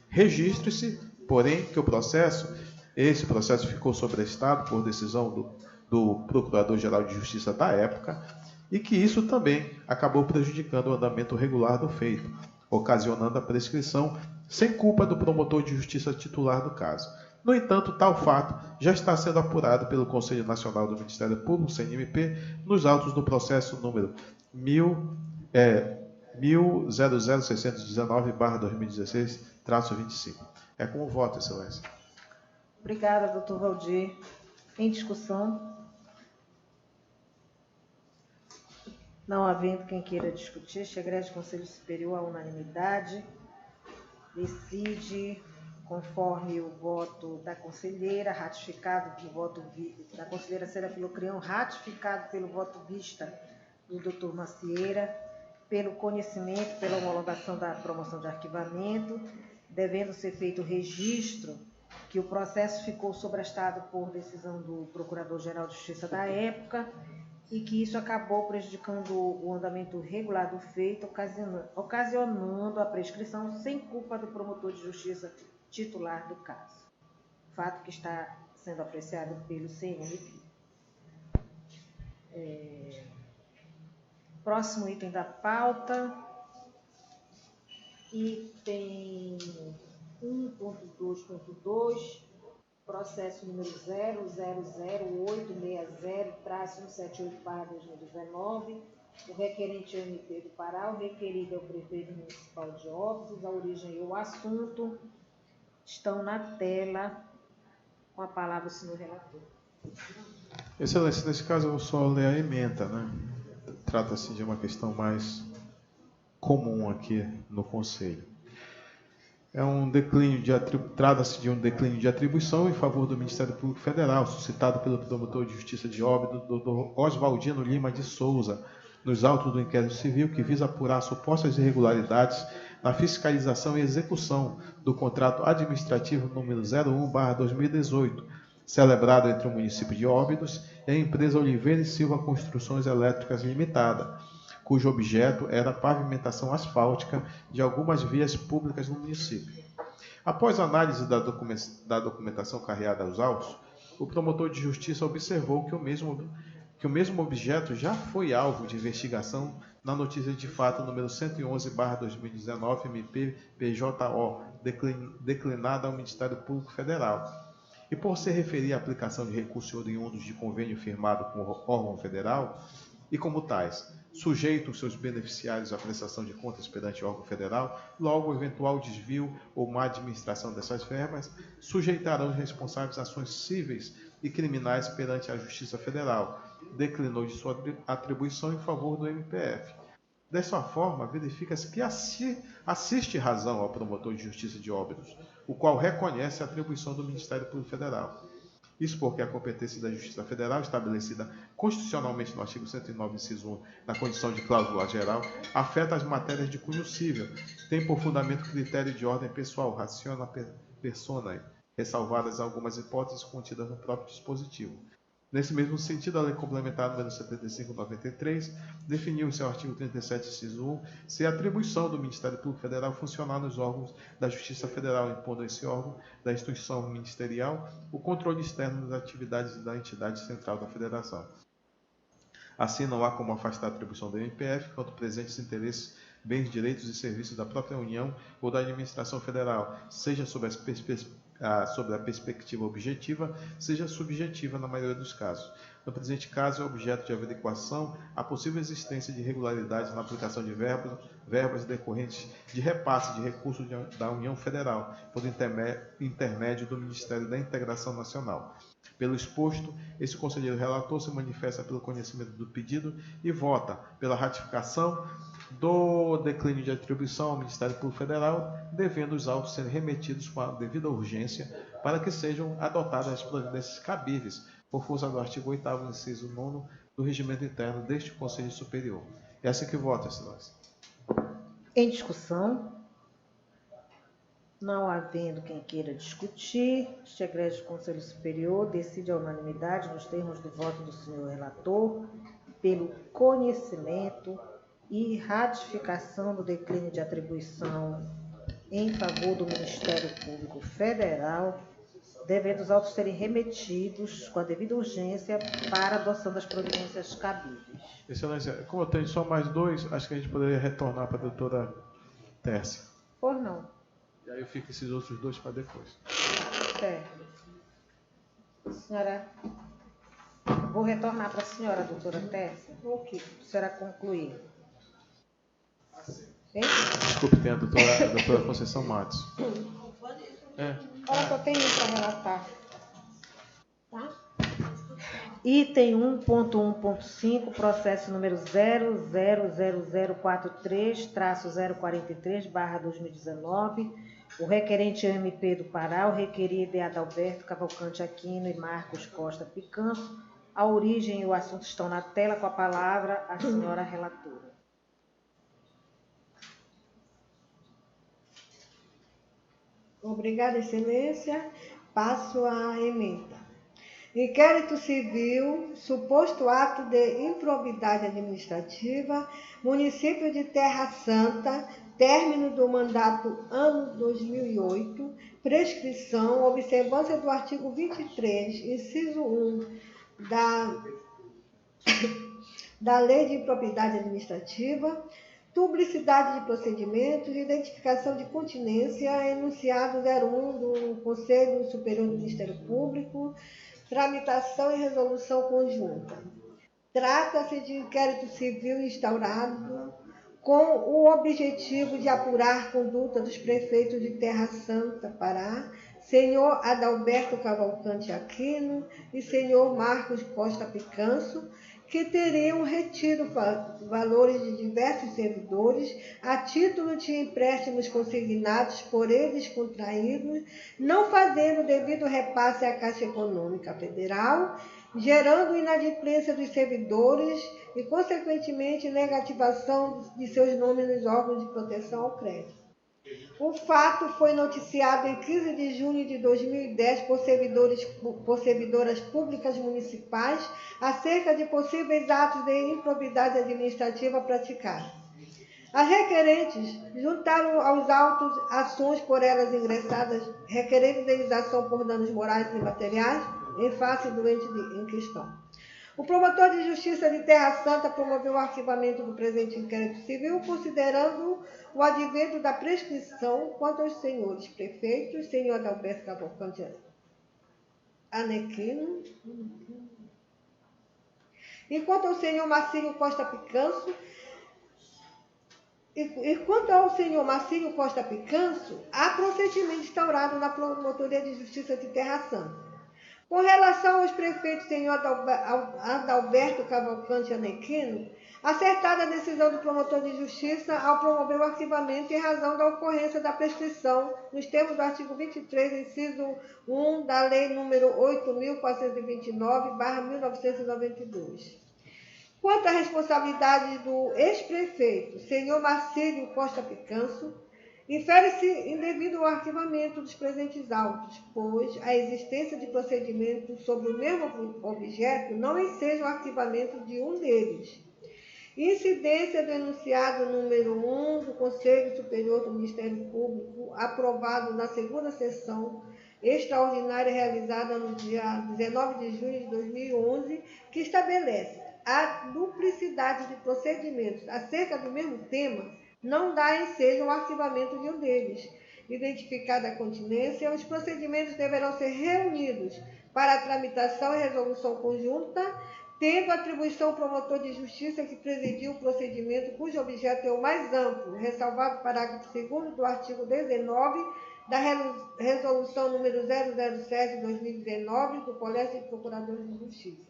Registre-se, porém, que esse processo ficou sobrestado por decisão do Procurador-Geral de Justiça da época e que isso também acabou prejudicando o andamento regular do feito, ocasionando a prescrição sem culpa do promotor de justiça titular do caso. No entanto, tal fato já está sendo apurado pelo Conselho Nacional do Ministério Público, CNMP, nos autos do processo número 100619/2016-25. É com o voto, Excelência. Obrigada, doutor Valdir. Em discussão? Não havendo quem queira discutir, este egrégio Conselho Superior, à unanimidade, decide, conforme o voto da conselheira, ratificado pelo voto da conselheira Célia Filocrião, ratificado pelo voto vista do doutor Macieira, pelo conhecimento, pela homologação da promoção de arquivamento, devendo ser feito o registro que o processo ficou sobrestado por decisão do Procurador-Geral de Justiça da época e que isso acabou prejudicando o andamento regular do feito, ocasionando a prescrição sem culpa do promotor de justiça titular do caso. Fato que está sendo apreciado pelo CNMP. Próximo item da pauta, item 1.2.2, processo número 0008660-178/2019, o requerente é o MP do Pará, o requerido é o prefeito municipal de Óbidos, a origem e o assunto estão na tela. Com a palavra o senhor relator. Excelência, nesse caso eu vou só ler a ementa, né? Trata-se de uma questão mais comum aqui no Conselho. Trata-se de um declínio de atribuição em favor do Ministério Público Federal, suscitado pelo promotor de justiça de Óbidos, Dr. Oswaldino Lima de Souza, nos autos do inquérito civil que visa apurar supostas irregularidades na fiscalização e execução do contrato administrativo número 01/2018, celebrado entre o município de Óbidos e a empresa Oliveira e Silva Construções Elétricas Limitada, cujo objeto era a pavimentação asfáltica de algumas vias públicas no município. Após a análise da documentação carreada aos autos, o promotor de justiça observou que o mesmo objeto já foi alvo de investigação na notícia de fato número 111/2019 MP-PJO, declinada ao Ministério Público Federal. E por se referir à aplicação de recursos oriundos de convênio firmado com o órgão federal, e como tais, sujeitam seus beneficiários à prestação de contas perante o órgão federal, logo o eventual desvio ou má administração dessas verbas sujeitarão os responsáveis a ações cíveis e criminais perante a Justiça Federal, declinou de sua atribuição em favor do MPF. Dessa forma, verifica-se que assiste razão ao promotor de justiça de Óbidos, o qual reconhece a atribuição do Ministério Público Federal. expor que a competência da Justiça Federal, estabelecida constitucionalmente no artigo 109, inciso 1, na condição de cláusula geral, afeta as matérias de cunho civil, tem por fundamento critério de ordem pessoal, rationa personae, ressalvadas algumas hipóteses contidas no próprio dispositivo. Nesse mesmo sentido, a Lei Complementar nº 75/93 definiu em seu artigo 37, inciso 1, ser atribuição do Ministério Público Federal funcionar nos órgãos da Justiça Federal, impondo a esse órgão da instituição ministerial o controle externo das atividades da entidade central da Federação. Assim, não há como afastar a atribuição do MPF quanto presentes interesses, bens, direitos e serviços da própria União ou da administração federal, seja sob a perspectiva objetiva, seja subjetiva na maioria dos casos. No presente caso, é objeto de averiguação a possível existência de irregularidades na aplicação de verbas decorrentes de repasse de recursos da União Federal, por intermédio do Ministério da Integração Nacional. Pelo exposto, esse conselheiro relator se manifesta pelo conhecimento do pedido e vota pela ratificação do declínio de atribuição ao Ministério Público Federal, devendo os autos serem remetidos com a devida urgência para que sejam adotadas as providências cabíveis, por força do artigo 8º, inciso 9 do Regimento Interno deste Conselho Superior. É assim que vota, Excelência. Em discussão, não havendo quem queira discutir, este egrégio Conselho Superior decide a unanimidade, nos termos do voto do senhor relator, pelo conhecimento e ratificação do declínio de atribuição em favor do Ministério Público Federal, devendo os autos serem remetidos com a devida urgência para a adoção das providências cabíveis. Excelência, como eu tenho só mais dois, acho que a gente poderia retornar para a doutora Tércia. Por não. E aí eu fico esses outros dois para depois. Certo. Senhora, vou retornar para a senhora, doutora Tércia. Ok. A senhora concluir. Hein? Desculpe, tem a doutora Conceição Matos. Olha, só tem isso para relatar. Tá? Item 1.1.5, processo número 00043-043/2019. O requerente MP do Pará, o requerido é Adalberto Cavalcante Aquino e Marcos Costa Picanso. A origem e o assunto estão na tela, com a palavra a senhora relatora. Obrigada, Excelência. Passo à emenda. Inquérito civil, suposto ato de improbidade administrativa, município de Terra Santa, término do mandato ano 2008, prescrição, observância do artigo 23, inciso 1 da Lei de Improbidade Administrativa, publicidade de procedimentos, identificação de continência, enunciado 01 do Conselho Superior do Ministério Público, tramitação e resolução conjunta. Trata-se de inquérito civil instaurado com o objetivo de apurar conduta dos prefeitos de Terra Santa, Pará, senhor Adalberto Cavalcante Aquino e senhor Marcos Costa Picanso, que teriam retido valores de diversos servidores a título de empréstimos consignados por eles contraídos, não fazendo devido repasse à Caixa Econômica Federal, gerando inadimplência dos servidores e, consequentemente, negativação de seus nomes nos órgãos de proteção ao crédito. O fato foi noticiado em 15 de junho de 2010 por servidoras públicas municipais acerca de possíveis atos de improbidade administrativa praticados. As requerentes juntaram aos autos ações por elas ingressadas, requerendo indenização por danos morais e materiais em face do ente em questão. O promotor de justiça de Terra Santa promoveu o arquivamento do presente inquérito civil, considerando o advento da prescrição quanto aos senhores prefeitos, senhor Adalberto Cavalcante Aquino, enquanto ao senhor Marcílio Costa Picanso, há procedimento instaurado na Promotoria de Justiça de Terra Santa. Com relação aos prefeitos, senhor Adalberto Cavalcante Aquino, Acertada a decisão do promotor de justiça ao promover o arquivamento em razão da ocorrência da prescrição, nos termos do artigo 23, inciso 1 da Lei nº 8.429/1992. Quanto à responsabilidade do ex-prefeito, senhor Marcílio Costa Picanço, infere-se indevido ao arquivamento dos presentes autos, pois a existência de procedimentos sobre o mesmo objeto não enseja o arquivamento de um deles. Incidência do enunciado número 1 do Conselho Superior do Ministério Público, aprovado na segunda sessão extraordinária realizada no dia 19 de junho de 2011, que estabelece a duplicidade de procedimentos acerca do mesmo tema, não dá ensejo ao arquivamento de um deles. Identificada a continência, os procedimentos deverão ser reunidos para a tramitação e resolução conjunta, tendo atribuição ao promotor de justiça que presidiu o procedimento cujo objeto é o mais amplo, ressalvado o parágrafo 2º do artigo 19 da Resolução número 007/2019 do Colégio de Procuradores de Justiça.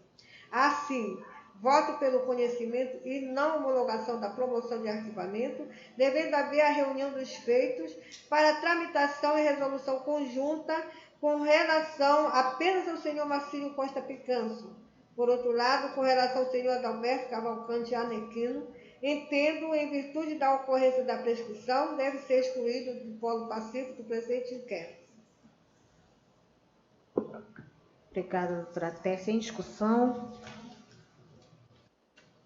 Assim, voto pelo conhecimento e não homologação da promoção de arquivamento, devendo haver a reunião dos feitos para tramitação e resolução conjunta com relação apenas ao senhor Marcílio Costa Picanço. Por outro lado, com relação ao senhor Adalberto Cavalcante Anequino, entendo, em virtude da ocorrência da prescrição, deve ser excluído do polo pacífico do presente inquérito. Obrigada, doutora Tércia. Em discussão,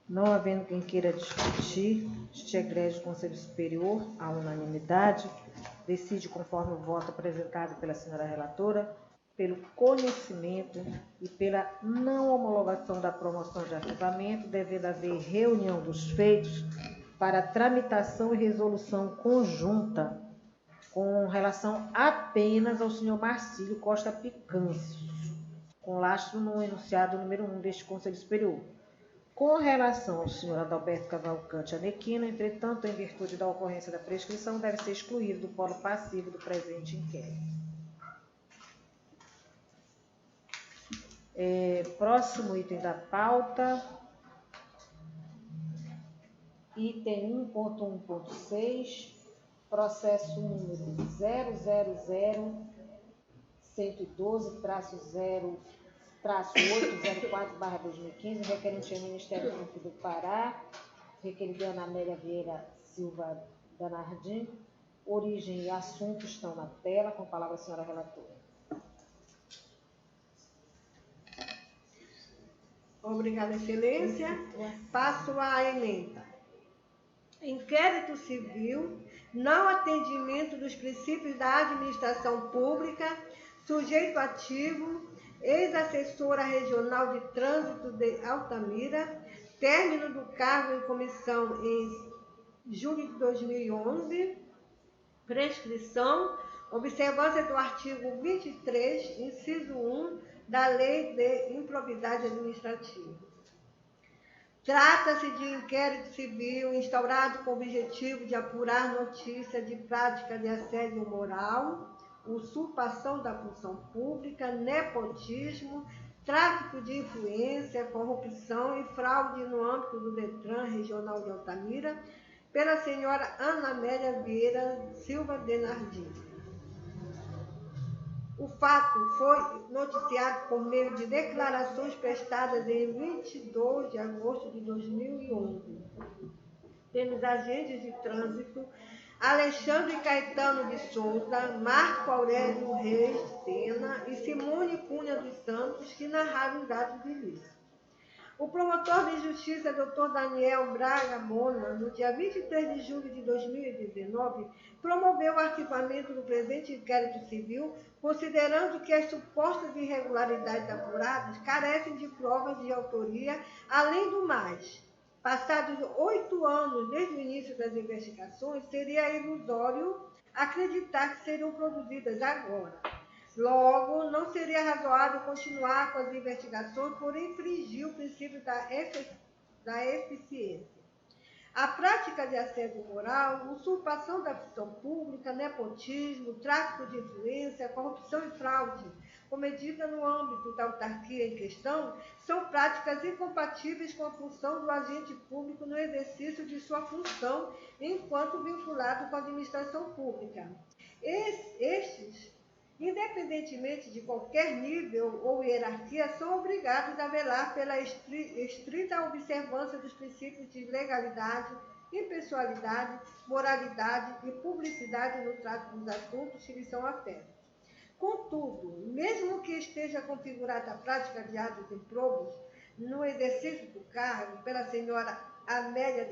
não havendo quem queira discutir, este egrégio Conselho Superior, à unanimidade, decide, conforme o voto apresentado pela senhora relatora, pelo conhecimento e pela não homologação da promoção de arquivamento, devendo haver reunião dos feitos para tramitação e resolução conjunta com relação apenas ao senhor Marcílio Costa Picanço, com lastro no enunciado número 1 deste Conselho Superior. Com relação ao senhor Adalberto Cavalcante Anequino, entretanto, em virtude da ocorrência da prescrição, deve ser excluído do polo passivo do presente inquérito. Próximo item da pauta, item 1.1.6, processo número 000-112-0-804/2015, requerente ao Ministério Público do Pará, requerida Ana Amélia Vieira Silva Danardim. Origem e assunto estão na tela, com a palavra a senhora relatora. Obrigada, excelência. Passo à emenda. Inquérito civil, não atendimento dos princípios da administração pública, sujeito ativo, ex-assessora regional de trânsito de Altamira, término do cargo em comissão em julho de 2011, prescrição, observância do artigo 23, inciso 1, da Lei de Improbidade Administrativa. Trata-se de inquérito civil instaurado com o objetivo de apurar notícia de prática de assédio moral, usurpação da função pública, nepotismo, tráfico de influência, corrupção e fraude no âmbito do Detran Regional de Altamira, pela senhora Ana Amélia Vieira Silva Denardim. O fato foi noticiado por meio de declarações prestadas em 22 de agosto de 2011 pelos agentes de trânsito Alexandre Caetano de Souza, Marco Aurélio Reis Sena e Simone Cunha dos Santos, que narraram os atos ilícitos. O promotor de justiça, Dr. Daniel Braga Bona, no dia 23 de julho de 2019, promoveu o arquivamento do presente inquérito civil, considerando que as supostas irregularidades apuradas carecem de provas de autoria. Além do mais, passados 8 anos desde o início das investigações, seria ilusório acreditar que seriam produzidas agora. Logo, não seria razoável continuar com as investigações por infringir o princípio da eficiência. A prática de assédio moral, usurpação da função pública, nepotismo, tráfico de influência, corrupção e fraude, comedida no âmbito da autarquia em questão, são práticas incompatíveis com a função do agente público no exercício de sua função enquanto vinculado com a administração pública. Estes, independentemente de qualquer nível ou hierarquia, são obrigados a velar pela estrita observância dos princípios de legalidade, impessoalidade, moralidade e publicidade no trato dos assuntos que lhes são afetos. Contudo, mesmo que esteja configurada a prática de atos improbos no exercício do cargo pela senhora Amélia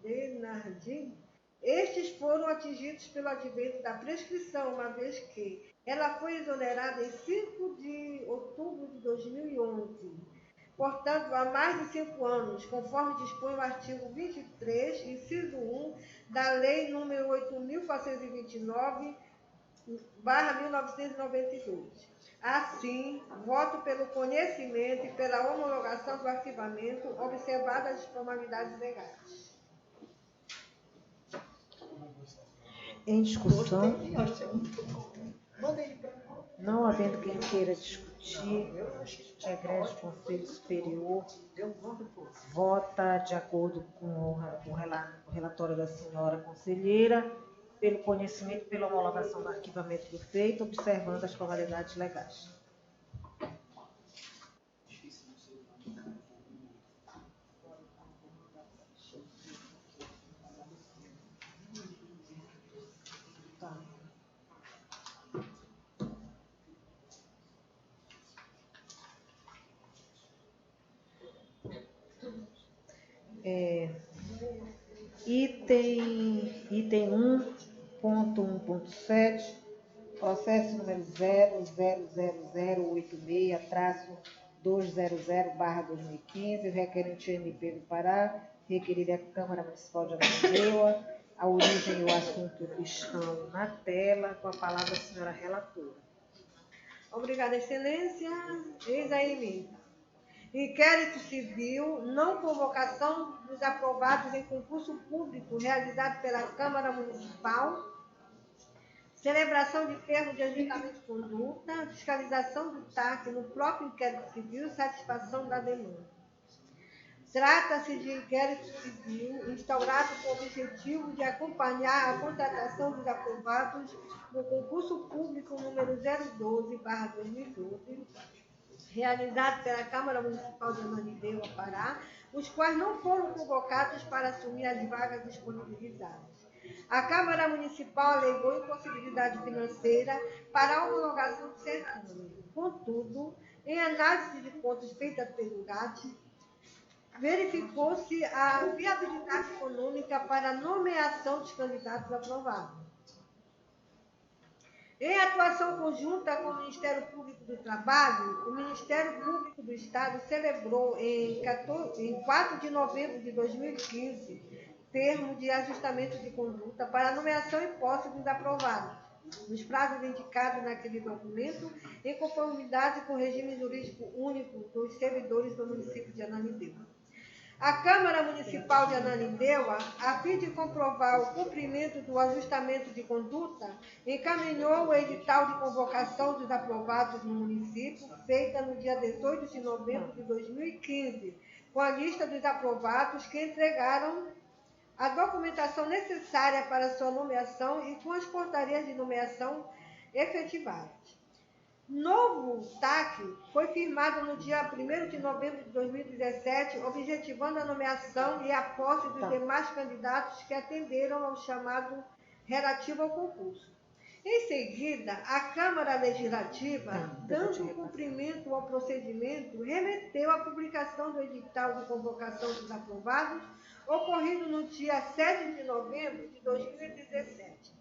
Denardim, estes foram atingidos pelo advento da prescrição, uma vez que ela foi exonerada em 5 de outubro de 2011, portanto, há mais de 5 anos, conforme dispõe o artigo 23, inciso 1, da Lei nº 8.429/1992. Assim, voto pelo conhecimento e pela homologação do arquivamento, observadas as formalidades legais. Em discussão, não havendo quem queira discutir, o egrégio Conselho Superior vota de acordo com o relatório da senhora conselheira, pelo conhecimento e pela homologação do arquivamento do feito, observando as formalidades legais. Item 1.1.7, processo número 00086-200/2015, requerente MP do Pará, requerida a Câmara Municipal de Ananindeua. A origem e o assunto estão na tela. Com a palavra a senhora relatora. Obrigada, Excelência. Eis a emenda. Inquérito civil, não convocação dos aprovados em concurso público realizado pela Câmara Municipal, celebração de termo de ajustamento de conduta, fiscalização do TAC no próprio inquérito civil e satisfação da demanda. Trata-se de inquérito civil instaurado com o objetivo de acompanhar a contratação dos aprovados no concurso público número 012/2012, realizado pela Câmara Municipal de Ananindeua, Pará, os quais não foram convocados para assumir as vagas disponibilizadas. A Câmara Municipal alegou impossibilidade financeira para a homologação do certame. Contudo, em análise de contas feita pelo GAT, verificou-se a viabilidade econômica para a nomeação dos candidatos aprovados. Em atuação conjunta com o Ministério Público do Trabalho, o Ministério Público do Estado celebrou em 4 de novembro de 2015 termo de ajustamento de conduta para a nomeação e posse dos aprovados, nos prazos indicados naquele documento, em conformidade com o regime jurídico único dos servidores do município de Ananindeua. A Câmara Municipal de Ananindeua, a fim de comprovar o cumprimento do ajustamento de conduta, encaminhou o edital de convocação dos aprovados no município, feita no dia 18 de novembro de 2015, com a lista dos aprovados que entregaram a documentação necessária para sua nomeação e com as portarias de nomeação efetivadas. Novo TAC foi firmado no dia 1º de novembro de 2017, objetivando a nomeação e a posse dos demais candidatos que atenderam ao chamado relativo ao concurso. Em seguida, a Câmara Legislativa, dando cumprimento ao procedimento, remeteu à publicação do edital de convocação dos aprovados, ocorrido no dia 7 de novembro de 2017.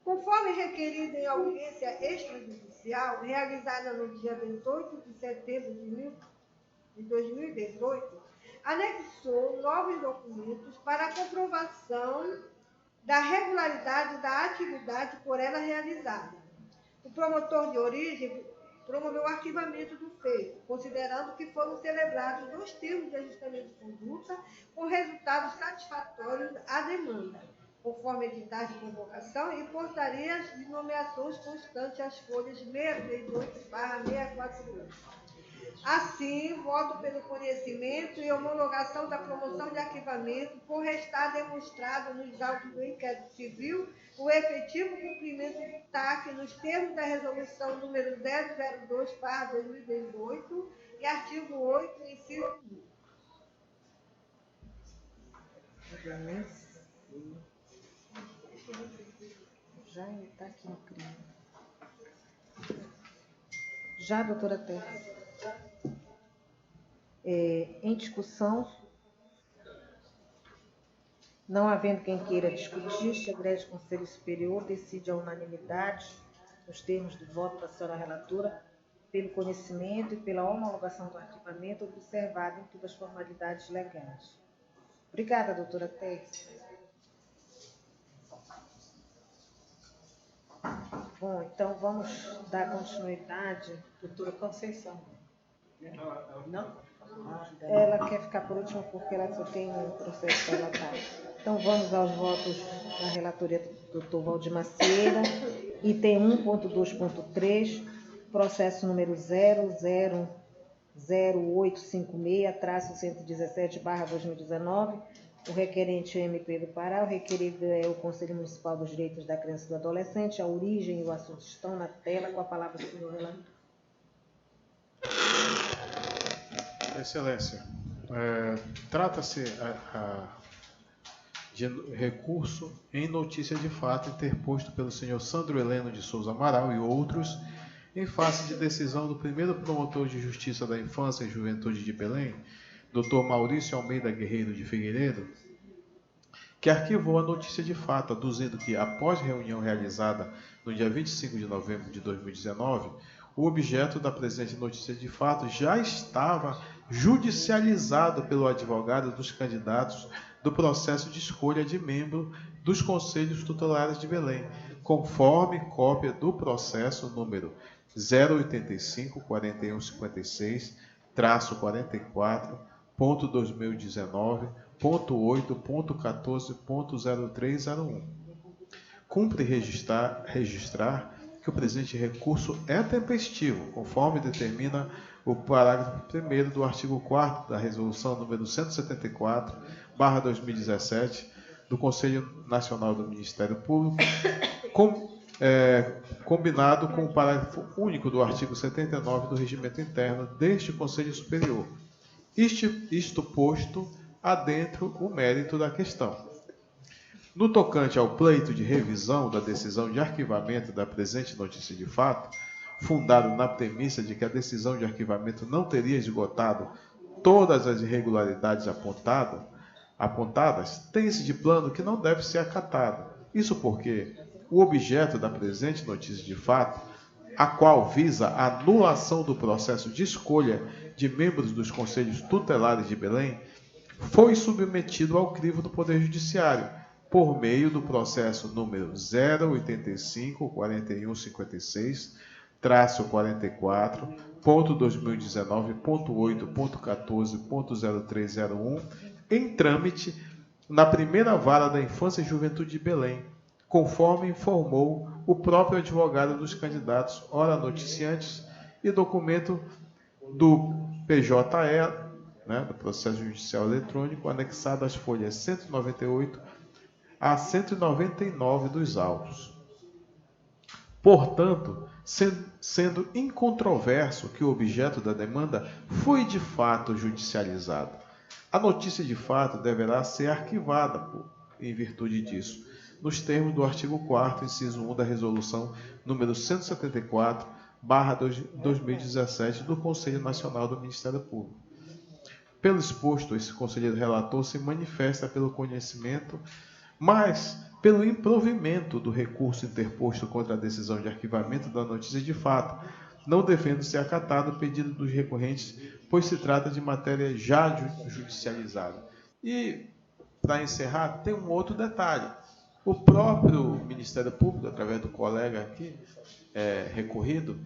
Conforme requerido em audiência extrajudicial, realizada no dia 18 de setembro de 2018, anexou novos documentos para a comprovação da regularidade da atividade por ela realizada. O promotor de origem promoveu o arquivamento do feito, considerando que foram celebrados 2 termos de ajustamento de conduta com resultados satisfatórios à demanda, conforme editais de convocação, e portarias de nomeações constantes às folhas 638/648. Assim, voto pelo conhecimento e homologação da promoção de arquivamento, por restar demonstrado nos autos do inquérito civil o efetivo cumprimento do TAC nos termos da resolução número 002/2018 e artigo 8, inciso 1. Já está aqui no crime. Já, doutora Terra. Em discussão, não havendo quem queira discutir, este egrégio Conselho Superior decide a unanimidade, nos termos do voto da senhora relatora, pelo conhecimento e pela homologação do arquivamento, observado em todas as formalidades legais. Obrigada, doutora Terra. Bom, então vamos dar continuidade. Doutora Conceição. Não? Ela quer ficar por último porque ela só tem um processo para relatar. Então vamos aos votos da relatoria do doutor Valdir Macieira. Item 1.2.3, processo número 000856-117/2019. O requerente é MP do Pará, o requerido é o Conselho Municipal dos Direitos da Criança e do Adolescente. A origem e o assunto estão na tela. Com a palavra do senhor relator. Excelência, trata-se de recurso em notícia de fato interposto pelo senhor Sandro Heleno de Souza Amaral e outros, em face de decisão do primeiro promotor de Justiça da Infância e Juventude de Belém, Dr. Maurício Almeida Guerreiro de Figueiredo, que arquivou a notícia de fato, aduzindo que, após reunião realizada no dia 25 de novembro de 2019, o objeto da presente notícia de fato já estava judicializado pelo advogado dos candidatos do processo de escolha de membro dos Conselhos Tutelares de Belém, conforme cópia do processo número 085-4156-44.2019.8.14.0301. Cumpre registrar que o presente recurso é tempestivo, conforme determina o parágrafo 1º do artigo 4º da Resolução número 174/2017 do Conselho Nacional do Ministério Público, combinado com o parágrafo único do artigo 79 do Regimento Interno deste Conselho Superior. Isto posto, adentro o mérito da questão. No tocante ao pleito de revisão da decisão de arquivamento da presente notícia de fato, fundado na premissa de que a decisão de arquivamento não teria esgotado todas as irregularidades apontadas, tem-se de plano que não deve ser acatado. Isso porque o objeto da presente notícia de fato, a qual visa a anulação do processo de escolha de membros dos Conselhos Tutelares de Belém, foi submetido ao crivo do Poder Judiciário, por meio do processo número 085-4156-44.2019.8.14.0301, em trâmite na primeira vara da Infância e Juventude de Belém, conforme informou o próprio advogado dos candidatos, ora noticiantes, e documento do PJE, do Processo Judicial Eletrônico, anexado às folhas 198 a 199 dos autos. Portanto, sendo incontroverso que o objeto da demanda foi de fato judicializado, a notícia de fato deverá ser arquivada em virtude disso, nos termos do artigo 4º, inciso 1 da Resolução número 174/2017 do Conselho Nacional do Ministério Público. Pelo exposto, esse conselheiro relator se manifesta pelo conhecimento, mas pelo improvimento do recurso interposto contra a decisão de arquivamento da notícia de fato, não devendo ser acatado o pedido dos recorrentes, pois se trata de matéria já judicializada. E, para encerrar, tem um outro detalhe. O próprio Ministério Público, através do colega aqui, recorrido,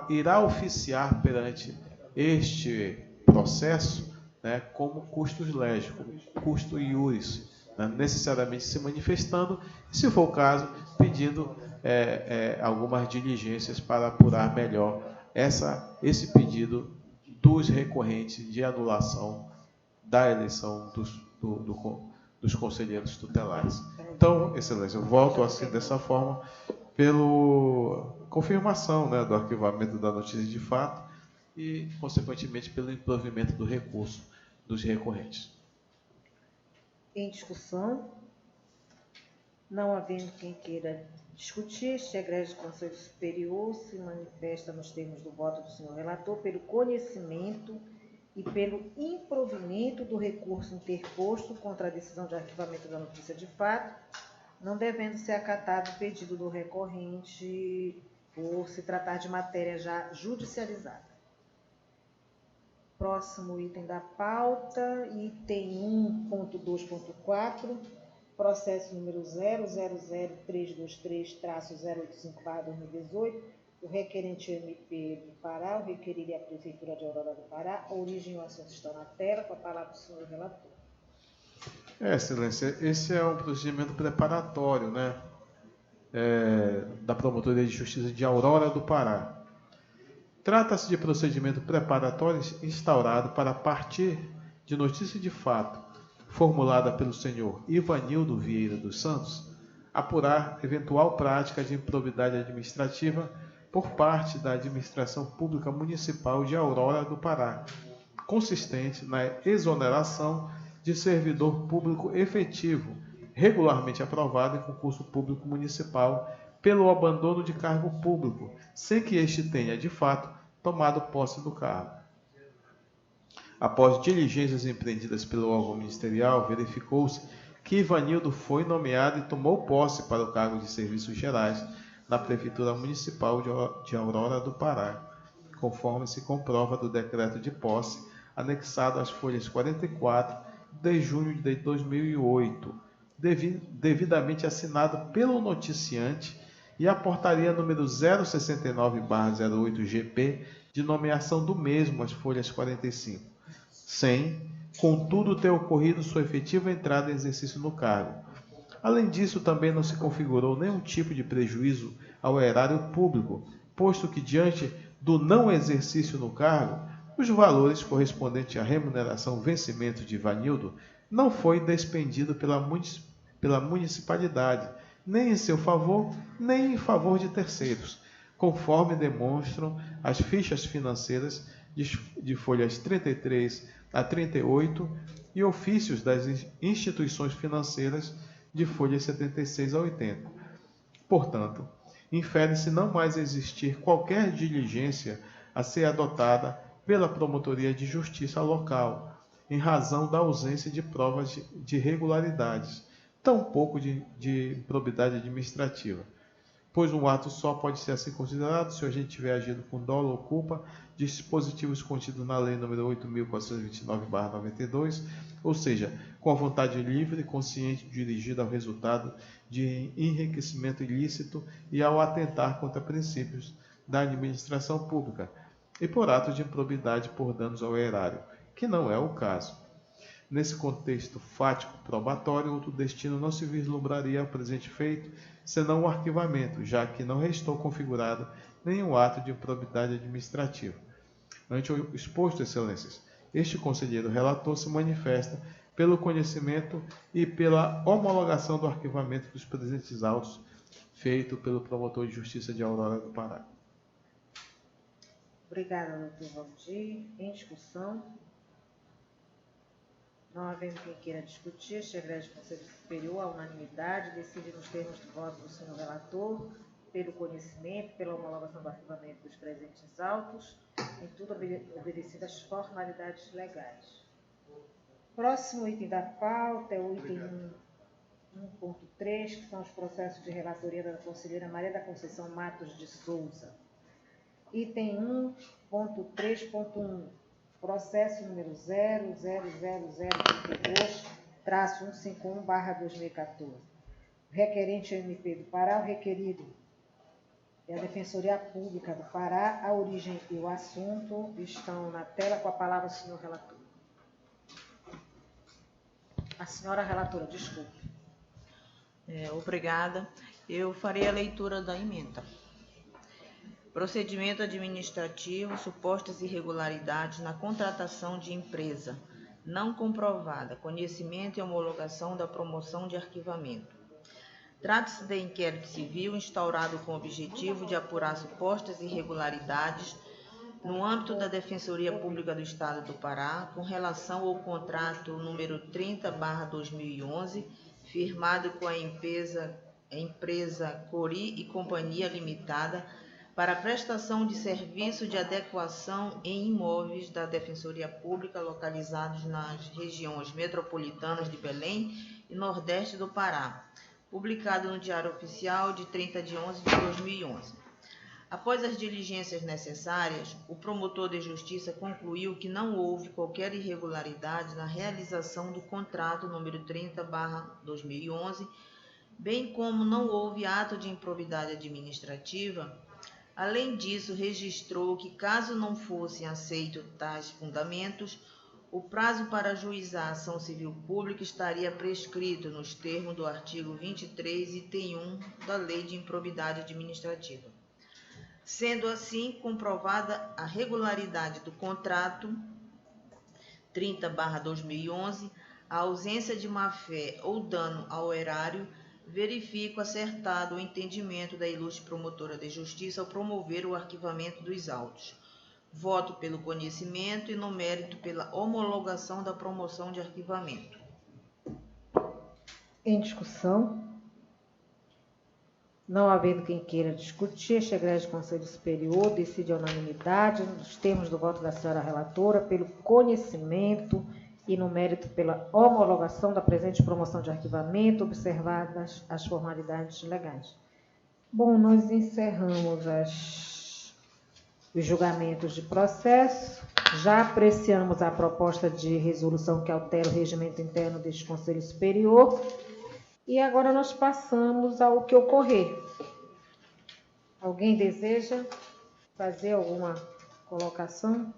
irá oficiar perante este processo né, como custos legis, como custo iuris, né, necessariamente se manifestando, e, se for o caso, pedindo algumas diligências para apurar melhor esse pedido dos recorrentes de anulação da eleição dos conselheiros tutelares. Então, Excelência, eu volto assim dessa forma pela confirmação, né, do arquivamento da notícia de fato e, consequentemente, pelo improvimento do recurso dos recorrentes. Em discussão, não havendo quem queira discutir, este egrégio Conselho Superior se manifesta nos termos do voto do senhor relator pelo conhecimento e pelo improvimento do recurso interposto contra a decisão de arquivamento da notícia de fato, não devendo ser acatado o pedido do recorrente por se tratar de matéria já judicializada. Próximo item da pauta, item 1.2.4, processo número 000323-085/2018, o requerente MP do Pará, o requerido e a Prefeitura de Aurora do Pará. A origem e o assunto estão na tela, com a palavra do senhor relator. Excelência, esse é um procedimento preparatório, né, da Promotoria de Justiça de Aurora do Pará. Trata-se de procedimento preparatório instaurado para, a partir de notícia de fato formulada pelo senhor Ivanildo Vieira dos Santos, apurar eventual prática de improbidade administrativa por parte da Administração Pública Municipal de Aurora do Pará, consistente na exoneração de servidor público efetivo, regularmente aprovado em concurso público municipal, pelo abandono de cargo público, sem que este tenha, de fato, tomado posse do cargo. Após diligências empreendidas pelo órgão ministerial, verificou-se que Ivanildo foi nomeado e tomou posse para o cargo de Serviços Gerais na Prefeitura Municipal de Aurora do Pará, conforme se comprova do decreto de posse anexado às folhas 44 de junho de 2008, devidamente assinado pelo noticiante, e a portaria número 069/08 de nomeação do mesmo às folhas 45, sem, contudo, ter ocorrido sua efetiva entrada em exercício no cargo. Além disso, também não se configurou nenhum tipo de prejuízo ao erário público, posto que, diante do não exercício no cargo, os valores correspondentes à remuneração vencimento de Ivanildo não foi despendido pela municipalidade, nem em seu favor, nem em favor de terceiros, conforme demonstram as fichas financeiras de folhas 33 a 38 e ofícios das instituições financeiras de folhas 76 a 80. Portanto, infere-se não mais existir qualquer diligência a ser adotada pela Promotoria de Justiça local, em razão da ausência de provas de irregularidades, tampouco de improbidade administrativa, pois um ato só pode ser assim considerado se o agente tiver agido com dolo ou culpa, dispositivos contidos na Lei nº 8.429/92, ou seja, com a vontade livre e consciente dirigida ao resultado de enriquecimento ilícito e ao atentar contra princípios da administração pública, e por ato de improbidade por danos ao erário, que não é o caso. Nesse contexto fático probatório, outro destino não se vislumbraria ao presente feito, senão o arquivamento, já que não restou configurado nenhum ato de improbidade administrativa. Ante o exposto, Excelências, este conselheiro relator se manifesta pelo conhecimento e pela homologação do arquivamento dos presentes autos, feito pelo promotor de justiça de Aurora do Pará. Obrigada, doutor Valdir. Em discussão, não havendo quem queira discutir, este egrégio Conselho Superior, à unanimidade, decide nos termos do voto do senhor relator, pelo conhecimento, pela homologação do arquivamento dos presentes autos, em tudo obedecidas às formalidades legais. Próximo item da pauta é o item 1.3, que são os processos de relatoria da conselheira Maria da Conceição Matos de Souza. Item 1.3.1. Processo número 00032-151/2014. Requerente MP do Pará, o requerido é a Defensoria Pública do Pará. A origem e o assunto estão na tela, com a palavra o senhor relator. A senhora relatora, desculpe. Obrigada. Eu farei a leitura da emenda. Procedimento administrativo, supostas irregularidades na contratação de empresa não comprovada, conhecimento e homologação da promoção de arquivamento. Trata-se de inquérito civil instaurado com o objetivo de apurar supostas irregularidades no âmbito da Defensoria Pública do Estado do Pará, com relação ao contrato número 30/2011, firmado com a empresa Cori e Companhia Limitada, para prestação de serviço de adequação em imóveis da Defensoria Pública localizados nas regiões metropolitanas de Belém e Nordeste do Pará, publicado no Diário Oficial de 30 de 11 de 2011. Após as diligências necessárias, o promotor de justiça concluiu que não houve qualquer irregularidade na realização do contrato número 30/2011, bem como não houve ato de improbidade administrativa. Além disso, registrou que, caso não fossem aceitos tais fundamentos, o prazo para ajuizar a ação civil pública estaria prescrito nos termos do artigo 23, item 1 da Lei de Improbidade Administrativa. Sendo assim, comprovada a regularidade do contrato 30/2011, a ausência de má-fé ou dano ao erário, verifico acertado o entendimento da ilustre promotora de justiça ao promover o arquivamento dos autos. Voto pelo conhecimento e, no mérito, pela homologação da promoção de arquivamento. Em discussão? Não havendo quem queira discutir, este egrégio Conselho Superior decide a unanimidade, nos termos do voto da senhora relatora, pelo conhecimento e, no mérito, pela homologação da presente promoção de arquivamento, observadas as formalidades legais. Bom, nós encerramos os julgamentos de processo, já apreciamos a proposta de resolução que altera o regimento interno deste Conselho Superior e agora nós passamos ao que ocorrer. Alguém deseja fazer alguma colocação?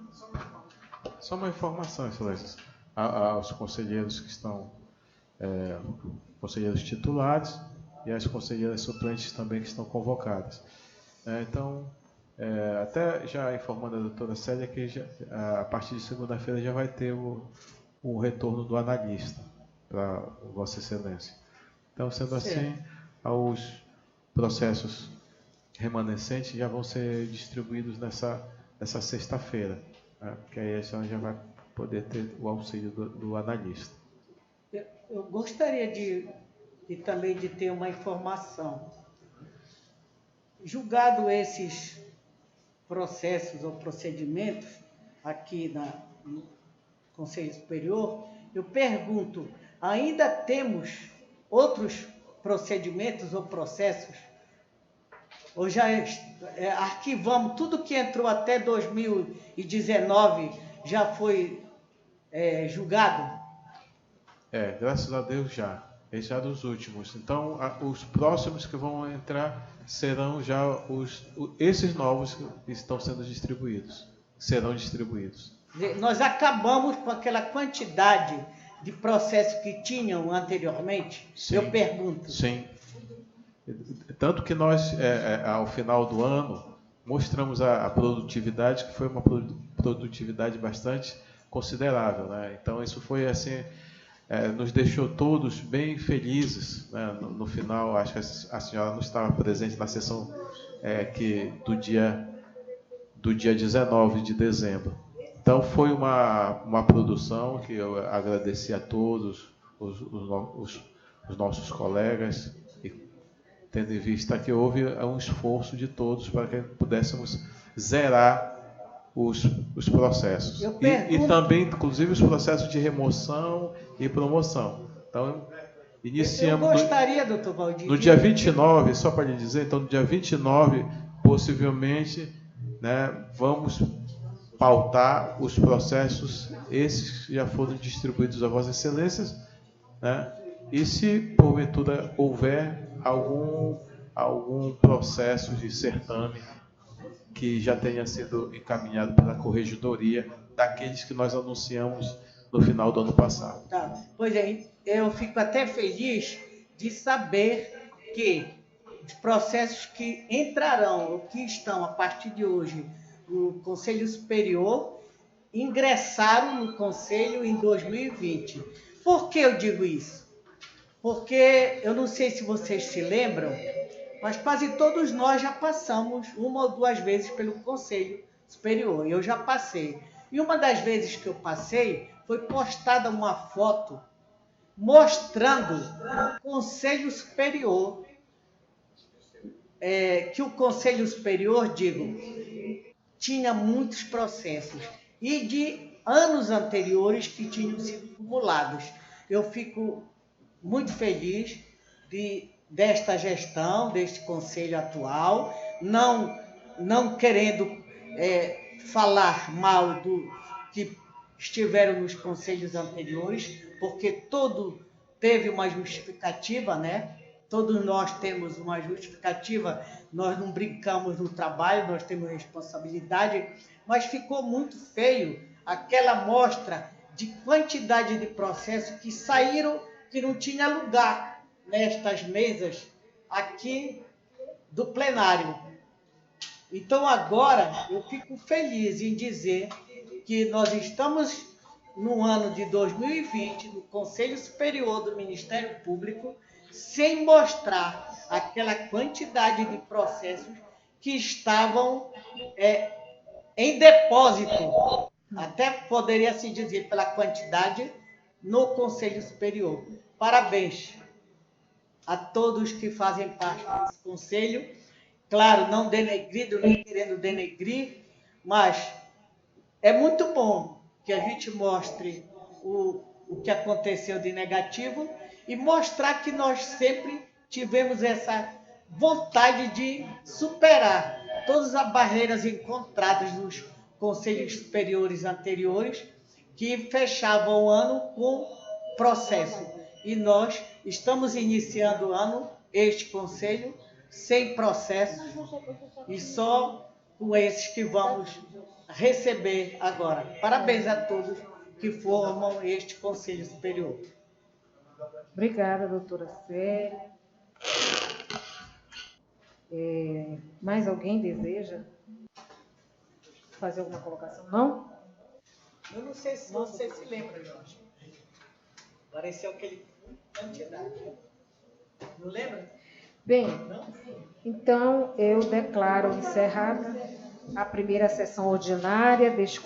Só uma informação, excelências, aos conselheiros que estão, conselheiros titulares e às conselheiras suplentes também que estão convocadas. Então, até já informando a doutora Célia que a partir de segunda-feira já vai ter o retorno do analista para Vossa Excelência. Então, sendo assim, os processos remanescentes já vão ser distribuídos nessa sexta-feira, né? Porque aí a senhora já vai poder ter o auxílio do analista. Eu gostaria também de ter uma informação. Julgado esses processos ou procedimentos aqui no Conselho Superior, eu pergunto, ainda temos outros procedimentos ou processos? Ou já arquivamos tudo que entrou até 2019, já foi julgado? Graças a Deus já. Esse é dos últimos. Então, os próximos que vão entrar serão já esses novos que estão sendo distribuídos. Serão distribuídos. Nós acabamos com aquela quantidade de processos que tinham anteriormente? Sim. Eu pergunto. Sim. Tanto que nós, ao final do ano, mostramos a produtividade, que foi uma produtividade bastante considerável, né? Então, isso foi assim, nos deixou todos bem felizes, né? No final, acho que a senhora não estava presente na sessão do dia 19 de dezembro. Então, foi uma produção que eu agradeci a todos os nossos colegas, tendo em vista que houve um esforço de todos para que pudéssemos zerar os processos. E também, inclusive, os processos de remoção e promoção. Então, iniciamos... Eu gostaria, doutor Valdir... No dia 29, só para lhe dizer, então, no dia 29, possivelmente, né, vamos pautar os processos, esses que já foram distribuídos a Vossas Excelências, né? E se, porventura, houver algum processo de certame que já tenha sido encaminhado pela Corregedoria, daqueles que nós anunciamos no final do ano passado. Tá. Pois é, eu fico até feliz de saber que os processos que entrarão, ou que estão a partir de hoje no Conselho Superior, ingressaram no Conselho em 2020. Por que eu digo isso? Porque eu não sei se vocês se lembram, mas quase todos nós já passamos uma ou duas vezes pelo Conselho Superior. Eu já passei. E uma das vezes que eu passei, foi postada uma foto mostrando o Conselho Superior, que o Conselho Superior, tinha muitos processos e de anos anteriores que tinham sido acumulados. Eu fico muito feliz desta gestão, deste conselho atual, não querendo falar mal do que estiveram nos conselhos anteriores, porque todo teve uma justificativa, né? Todos nós temos uma justificativa, nós não brincamos no trabalho, nós temos responsabilidade, mas ficou muito feio aquela mostra de quantidade de processos que saíram, que não tinha lugar nestas mesas aqui do plenário. Então agora eu fico feliz em dizer que nós estamos no ano de 2020, no Conselho Superior do Ministério Público, sem mostrar aquela quantidade de processos que estavam em depósito, até poderia se dizer pela quantidade, no Conselho Superior. Parabéns a todos que fazem parte desse conselho. Claro, não denegrido, nem querendo denegrir, mas é muito bom que a gente mostre o que aconteceu de negativo e mostrar que nós sempre tivemos essa vontade de superar todas as barreiras encontradas nos conselhos superiores anteriores, que fechavam o ano com processo. E nós estamos iniciando o ano, este conselho, sem processos, e só com esses que vamos receber agora. Parabéns a todos que formam este Conselho Superior. Obrigada, doutora Célia. Mais alguém deseja fazer alguma colocação? Não? Eu não sei se você se lembra, Jorge. Pareceu aquele quantidade. Não lembra? Bem, então eu declaro encerrada a primeira sessão ordinária deste